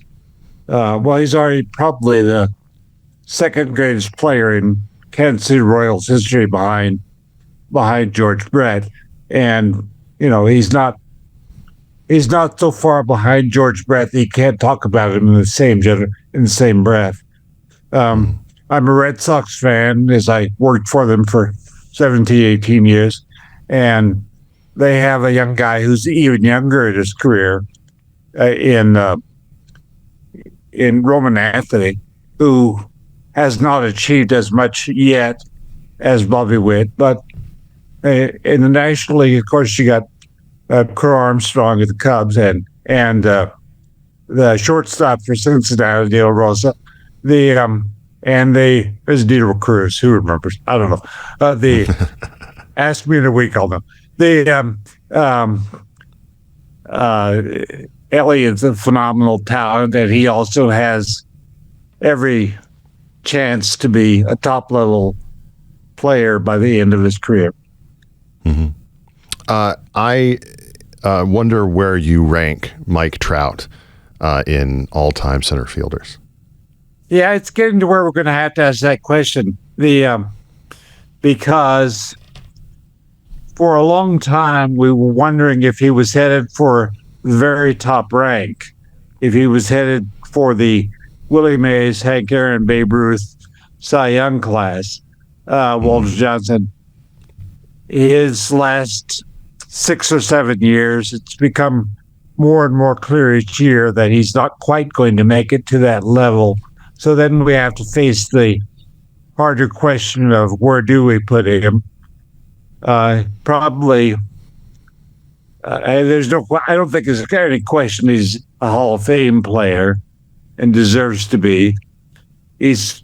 already probably the second greatest player in Kansas City Royals history behind George Brett. And, he's not so far behind George Brett that you can't talk about him in the same breath. I'm a Red Sox fan, as I worked for them for 17, 18 years. And they have a young guy who's even younger in his career in Roman Anthony, who has not achieved as much yet as Bobby Witt. But in the National League, of course, you got Crow Armstrong at the Cubs and the shortstop for Cincinnati, De La Rosa. There's Dieter Cruz. Who remembers? I don't know. Ask me in a week, I'll know. Elliott's a phenomenal talent, and he also has every chance to be a top-level player by the end of his career. Mm-hmm. I wonder where you rank Mike Trout in all-time center fielders. Yeah, it's getting to where we're going to have to ask that question. Because for a long time we were wondering if he was headed for the very top rank, if he was headed for the Willie Mays, Hank Aaron, Babe Ruth, Cy Young class. Walter Johnson, his last 6 or 7 years, it's become more and more clear each year that he's not quite going to make it to that level. So then we have to face the harder question of where do we put him? Probably, I don't think there's any question he's a Hall of Fame player and deserves to be. He's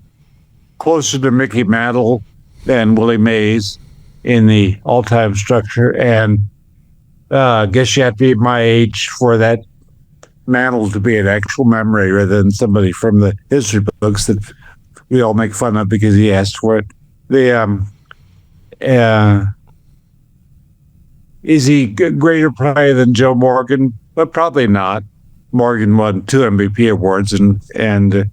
closer to Mickey Mantle than Willie Mays in the all-time structure, and I guess you have to be my age for that Mantle to be an actual memory rather than somebody from the history books that we all make fun of because he asked for it. Is he a greater player than Joe Morgan? But probably not. Morgan won 2 MVP awards, and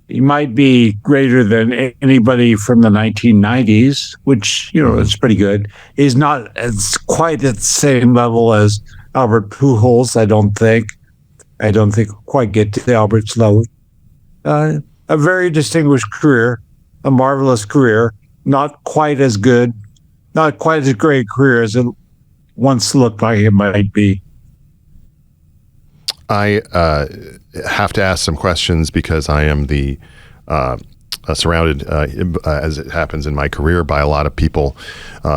he might be greater than anybody from the 1990s, which, is pretty good. He's not quite at the same level as Albert Pujols, I don't think. I don't think he'll quite get to Albert's level. A very distinguished career, a marvelous career, not quite as good, not quite as great a career as it once looked like it might be. I have to ask some questions because I am the surrounded, as it happens in my career, by a lot of people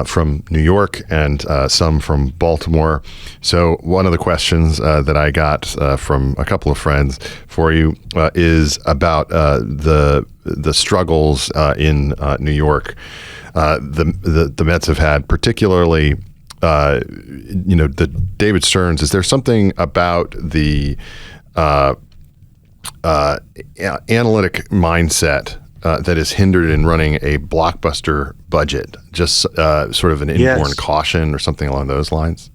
from New York and some from Baltimore. So one of the questions that I got from a couple of friends for you is about the struggles in New York. The Mets have had, particularly, the David Stearns. Is there something about the analytic mindset that is hindered in running a blockbuster budget? Just sort of an inborn caution or something along those lines?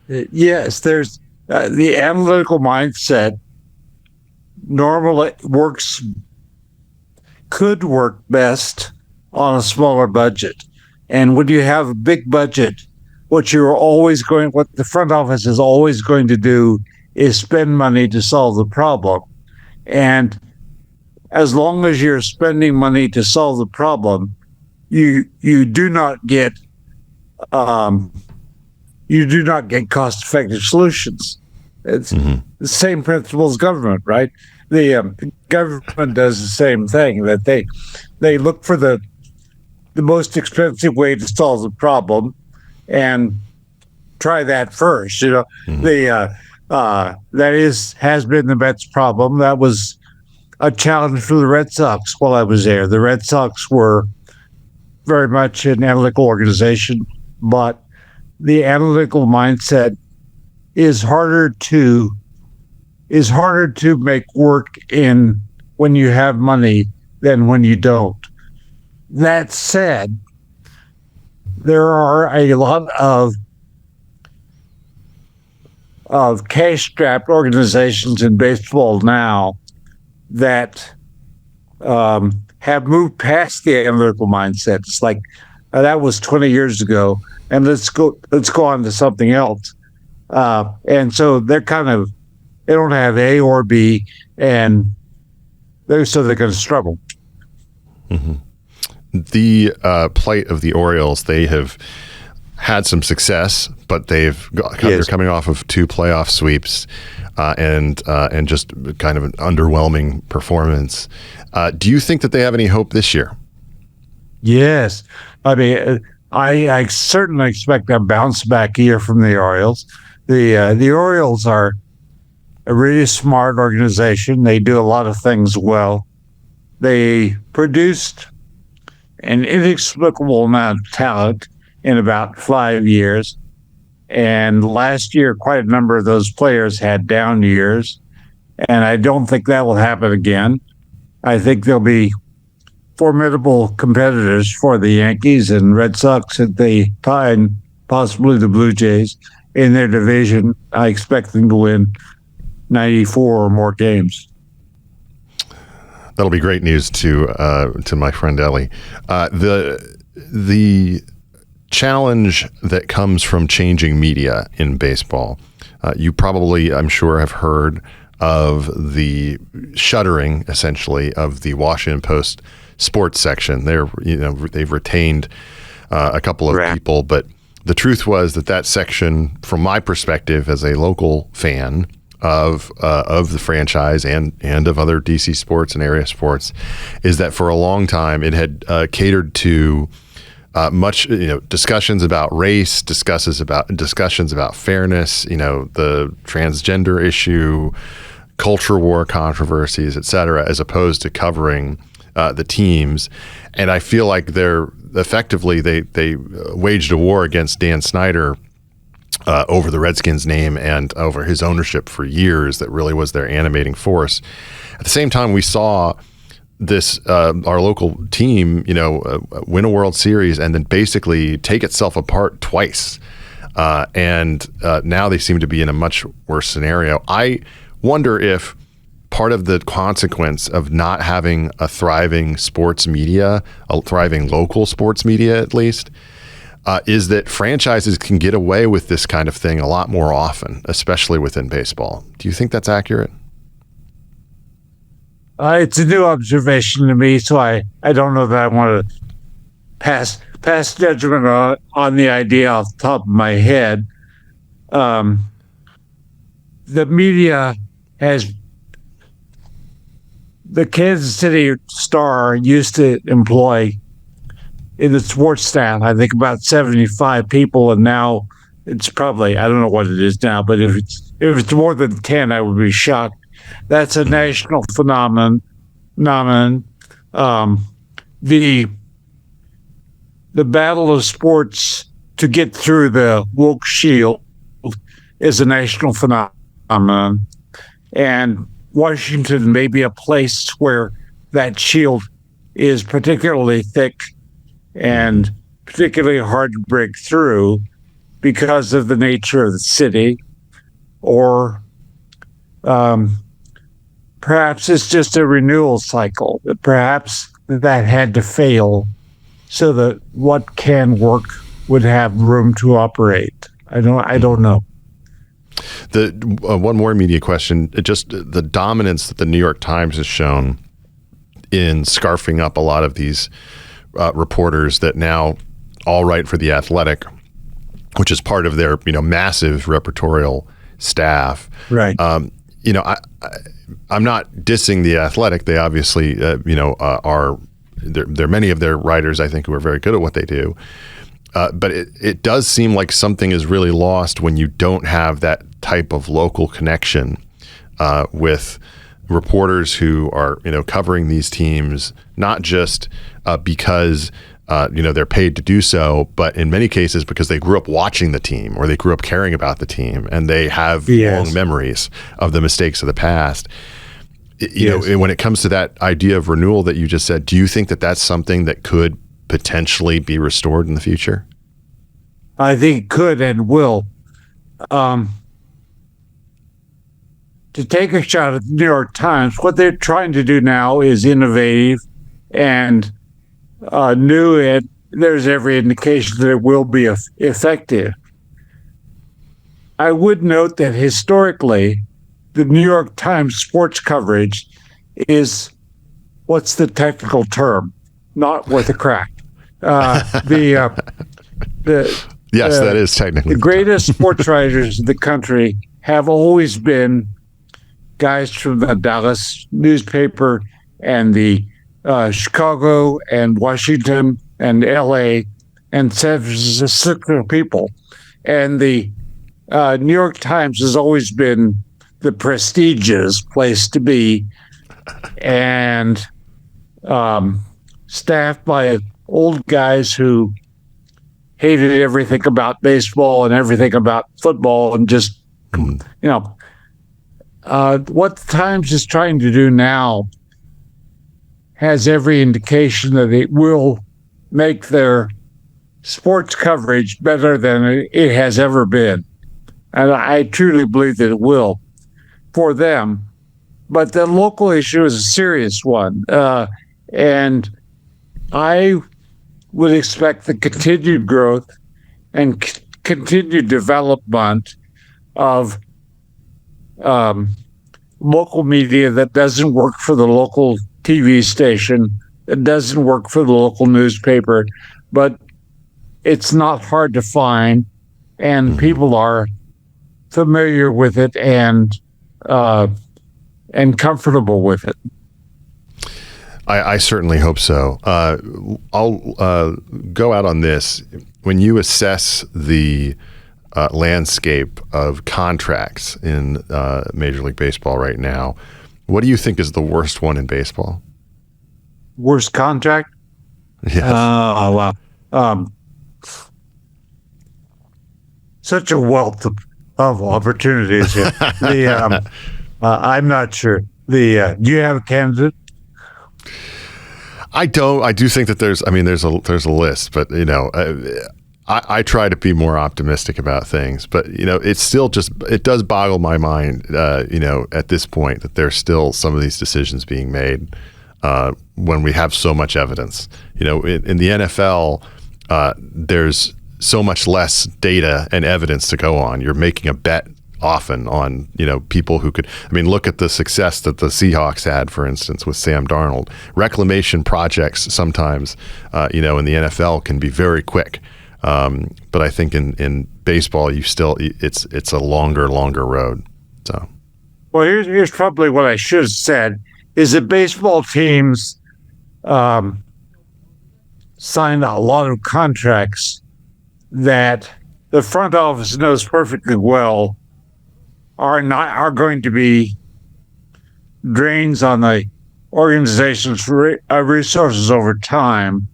Yes, there's the analytical mindset normally could work best on a smaller budget. And when you have a big budget, what the front office is always going to do is spend money to solve the problem. And as long as you're spending money to solve the problem, you do not get cost-effective solutions. It's the same principle as government, right? The government does the same thing, that they look for the most expensive way to solve the problem and try that first. That has been the Mets' problem. That was a challenge for the Red Sox while I was there. The Red Sox were very much an analytical organization, but the analytical mindset is harder to make work in when you have money than when you don't. That said, there are a lot of cash-strapped organizations in baseball now that have moved past the analytical mindset. It's like that was 20 years ago, and let's go on to something else. And so they don't have A or B, and they're going to struggle. Mm-hmm. The plight of the Orioles, they have had some success, but they're coming off of 2 playoff sweeps and just kind of an underwhelming performance. Do you think that they have any hope this year? Yes. I mean, I certainly expect a bounce back year from the Orioles. The Orioles are a really smart organization. They do a lot of things well. They produced an inexplicable amount of talent in about 5 years. And last year, quite a number of those players had down years. And I don't think that will happen again. I think they'll be formidable competitors for the Yankees and Red Sox at the time, possibly the Blue Jays in their division. I expect them to win 94 or more games. That'll be great news to my friend Ellie. The challenge that comes from changing media in baseball. You probably, I'm sure, have heard of the shuttering, essentially, of the Washington Post sports section. They've retained a couple of people, but the truth was that section, from my perspective as a local fan of the franchise and of other DC sports and area sports, is that for a long time it had catered to much discussions about race, discussions about fairness, the transgender issue, culture war controversies, et cetera, as opposed to covering the teams. And I feel like they waged a war against Dan Snyder over the Redskins name and over his ownership for years. That really was their animating force. At the same time, we saw this our local team, win a World Series and then basically take itself apart twice. And now they seem to be in a much worse scenario. I wonder if part of the consequence of not having a thriving sports media, a thriving local sports media at least, is that franchises can get away with this kind of thing a lot more often, especially within baseball. Do you think that's accurate? It's a new observation to me, so I don't know that I want to pass judgment on the idea off the top of my head. The the Kansas City Star used to employ in the sports staff, I think about 75 people, and now it's probably, I don't know what it is now, but if it's more than 10, I would be shocked. That's a national phenomenon. The battle of sports to get through the woke shield is a national phenomenon, and Washington may be a place where that shield is particularly thick and particularly hard to break through because of the nature of the city, or perhaps it's just a renewal cycle. Perhaps that had to fail so that what can work would have room to operate. I don't know. The one more media question, just the dominance that the New York Times has shown in scarfing up a lot of these reporters that now all write for The Athletic, which is part of their massive reportorial staff. Right. I'm not dissing The Athletic. They obviously are there are many of their writers, I think, who are very good at what they do. But it does seem like something is really lost when you don't have that type of local connection with reporters who are covering these teams, not just because they're paid to do so, but in many cases because they grew up watching the team or they grew up caring about the team and they have long memories of the mistakes of the past. When it comes to that idea of renewal that you just said, do you think that that's something that could potentially be restored in the future? I think it could and will. To take a shot at the New York Times, what they're trying to do now is innovative and new, and there's every indication that it will be effective. I would note that historically, the New York Times sports coverage is, what's the technical term? Not worth a crack. That is technically the greatest sports writers in the country have always been guys from the Dallas newspaper and the Chicago and Washington and LA and San Francisco people. And the New York Times has always been the prestigious place to be, and staffed by old guys who hated everything about baseball and everything about football and just, what the Times is trying to do now has every indication that it will make their sports coverage better than it has ever been. And I truly believe that it will for them. But the local issue is a serious one. And I would expect the continued growth and continued development of local media that doesn't work for the local TV station, that doesn't work for the local newspaper, but it's not hard to find, and people are familiar with it and comfortable with it. I certainly hope so. I'll go out on this. When you assess the landscape of contracts in Major League Baseball right now, what do you think is the worst one in baseball? Worst contract? Yes. Wow. Such a wealth of opportunities here. I'm not sure. Do you have a candidate? I don't. I do think that there's a list, but I try to be more optimistic about things, but it's still it does boggle my mind, at this point that there's still some of these decisions being made when we have so much evidence. In the NFL, there's so much less data and evidence to go on. You're making a bet often on people who could. Look at the success that the Seahawks had, for instance, with Sam Darnold. Reclamation projects sometimes, in the NFL can be very quick. But I think in baseball, it's a longer road. So, well, here's probably what I should have said is that baseball teams sign a lot of contracts that the front office knows perfectly well are going to be drains on the organization's resources over time.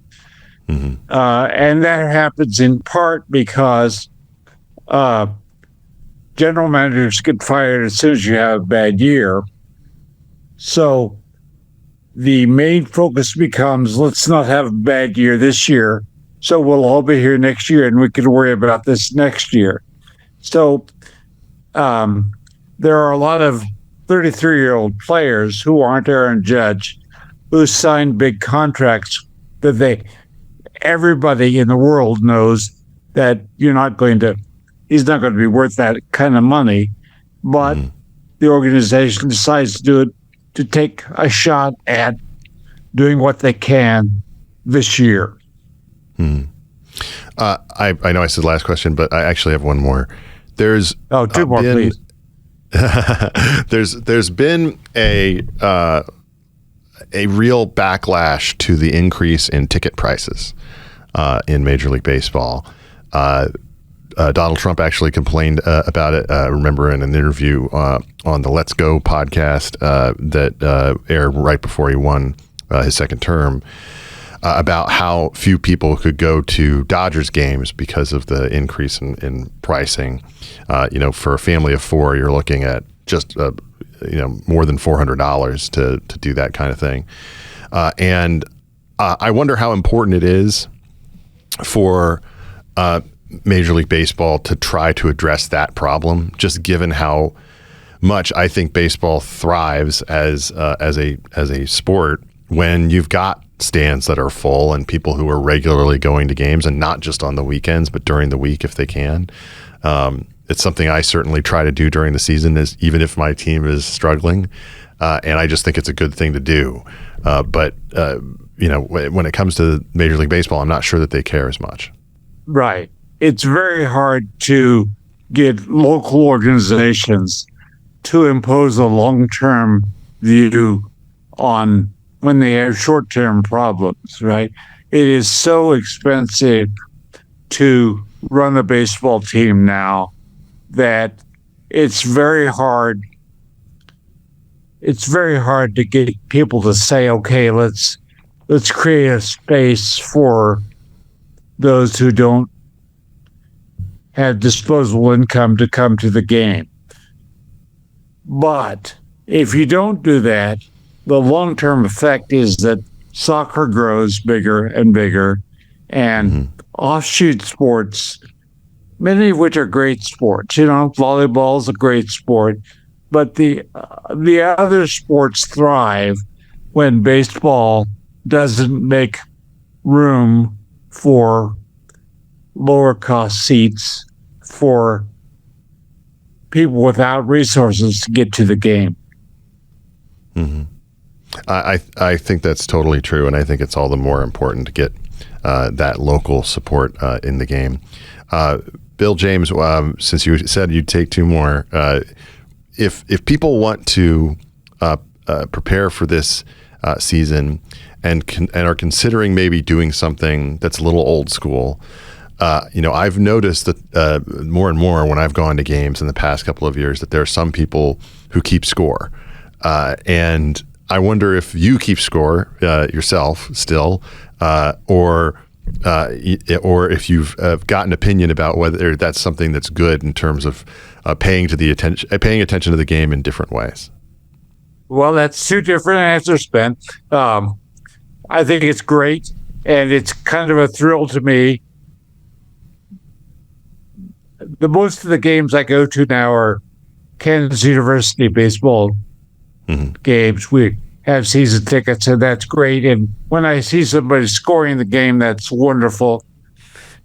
Mm-hmm. And that happens in part because general managers get fired as soon as you have a bad year. So the main focus becomes, let's not have a bad year this year, so we'll all be here next year and we can worry about this next year. So there are a lot of 33-year-old players who aren't Aaron Judge who signed big contracts that everybody in the world knows that he's not going to be worth that kind of money, but the organization decides to do it to take a shot at doing what they can this year. I know I said last question, but I actually have one more. There's two more, please. There's been a real backlash to the increase in ticket prices in Major League Baseball. Donald Trump actually complained about it. I remember in an interview on the Let's Go podcast that aired right before he won his second term about how few people could go to Dodgers games because of the increase in pricing. For a family of four, you're looking at just more than $400 to do that kind of thing. And I wonder how important it is for Major League Baseball to try to address that problem, just given how much I think baseball thrives as a sport when you've got stands that are full and people who are regularly going to games, and not just on the weekends, but during the week if they can. It's something I certainly try to do during the season, even if my team is struggling, and I just think it's a good thing to do. But when it comes to Major League Baseball, I'm not sure that they care as much. Right. It's very hard to get local organizations to impose a long-term view on when they have short-term problems, right? It is so expensive to run a baseball team now that it's very hard to get people to say, okay, let's create a space for those who don't have disposable income to come to the game. But if you don't do that, the long-term effect is that soccer grows bigger and bigger, and offshoot sports, many of which are great sports. Volleyball is a great sport, but the other sports thrive when baseball doesn't make room for lower cost seats for people without resources to get to the game. Mm-hmm. I think that's totally true, and I think it's all the more important to get that local support in the game. Bill James, since you said you'd take two more, if people want to prepare for this season and are considering maybe doing something that's a little old school, I've noticed that more and more when I've gone to games in the past couple of years that there are some people who keep score, and I wonder if you keep score yourself still, or if you've got an opinion about whether that's something that's good in terms of paying attention to the game in different ways. Well, that's two different answers, Ben. I think it's great, and it's kind of a thrill to me. Most of the games I go to now are Kansas University baseball games. We have season tickets, and that's great. And when I see somebody scoring the game, that's wonderful.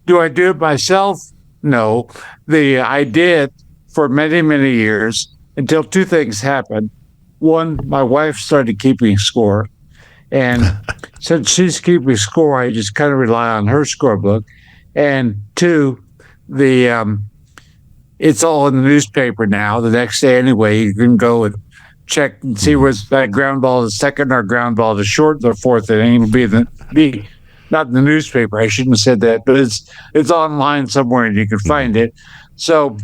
Do I do it myself? No. I did for many, many years until two things happened. One, my wife started keeping score. And since she's keeping score, I just kind of rely on her scorebook. And two, it's all in the newspaper now. The next day anyway, you can go and check and see was that ground ball is second or ground ball is short or fourth. It ain't be not in the newspaper. I shouldn't have said that, but it's online somewhere and you can find it. So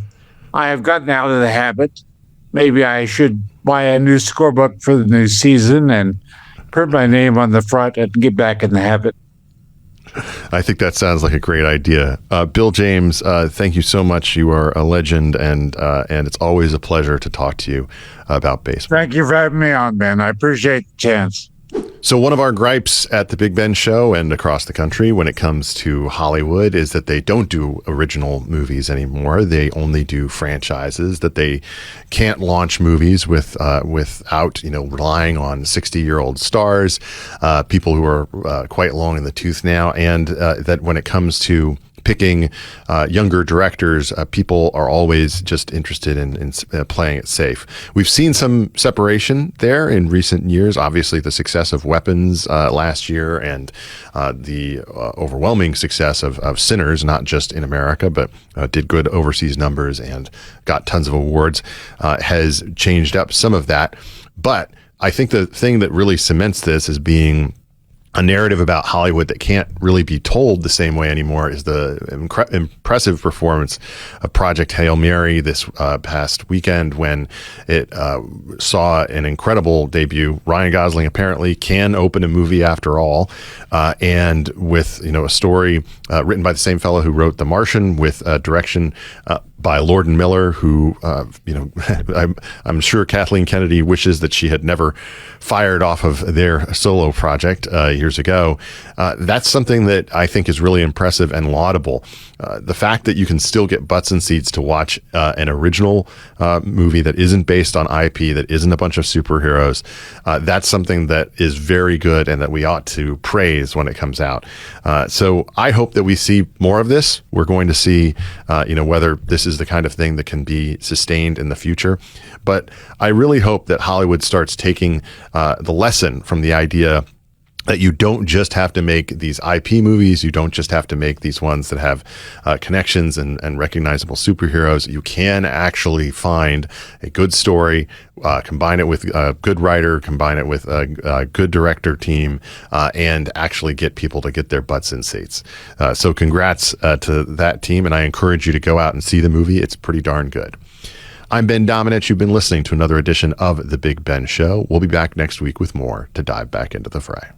I have gotten out of the habit. Maybe I should buy a new scorebook for the new season and print my name on the front and get back in the habit. I think that sounds like a great idea. Bill James, thank you so much. You are a legend, and it's always a pleasure to talk to you about baseball. Thank you for having me on, Ben. I appreciate the chance. So one of our gripes at the Big Ben Show and across the country when it comes to Hollywood is that they don't do original movies anymore. They only do franchises, that they can't launch movies without, relying on 60-year-old stars, people who are quite long in the tooth now, and that when it comes to picking younger directors, people are always just interested in playing it safe. We've seen some separation there in recent years. Obviously, the success of Weapons last year and the overwhelming success of Sinners, not just in America, but did good overseas numbers and got tons of awards, has changed up some of that. But I think the thing that really cements this as being a narrative about Hollywood that can't really be told the same way anymore is the impressive performance of Project Hail Mary this past weekend, when it saw an incredible debut. Ryan Gosling apparently can open a movie after all, and with a story written by the same fellow who wrote The Martian, with direction by Lord and Miller, who I'm sure Kathleen Kennedy wishes that she had never fired off of their solo project years ago. That's something that I think is really impressive and laudable. The fact that you can still get butts and seats to watch an original movie that isn't based on IP, that isn't a bunch of superheroes, that's something that is very good and that we ought to praise when it comes out. So I hope that we see more of this. We're going to see, whether this is the kind of thing that can be sustained in the future. But I really hope that Hollywood starts taking the lesson from the idea that you don't just have to make these IP movies. You don't just have to make these ones that have connections and recognizable superheroes. You can actually find a good story, combine it with a good writer, combine it with a good director team, and actually get people to get their butts in seats. So congrats to that team, and I encourage you to go out and see the movie. It's pretty darn good. I'm Ben Domenech. You've been listening to another edition of The Big Ben Show. We'll be back next week with more to dive back into the fray.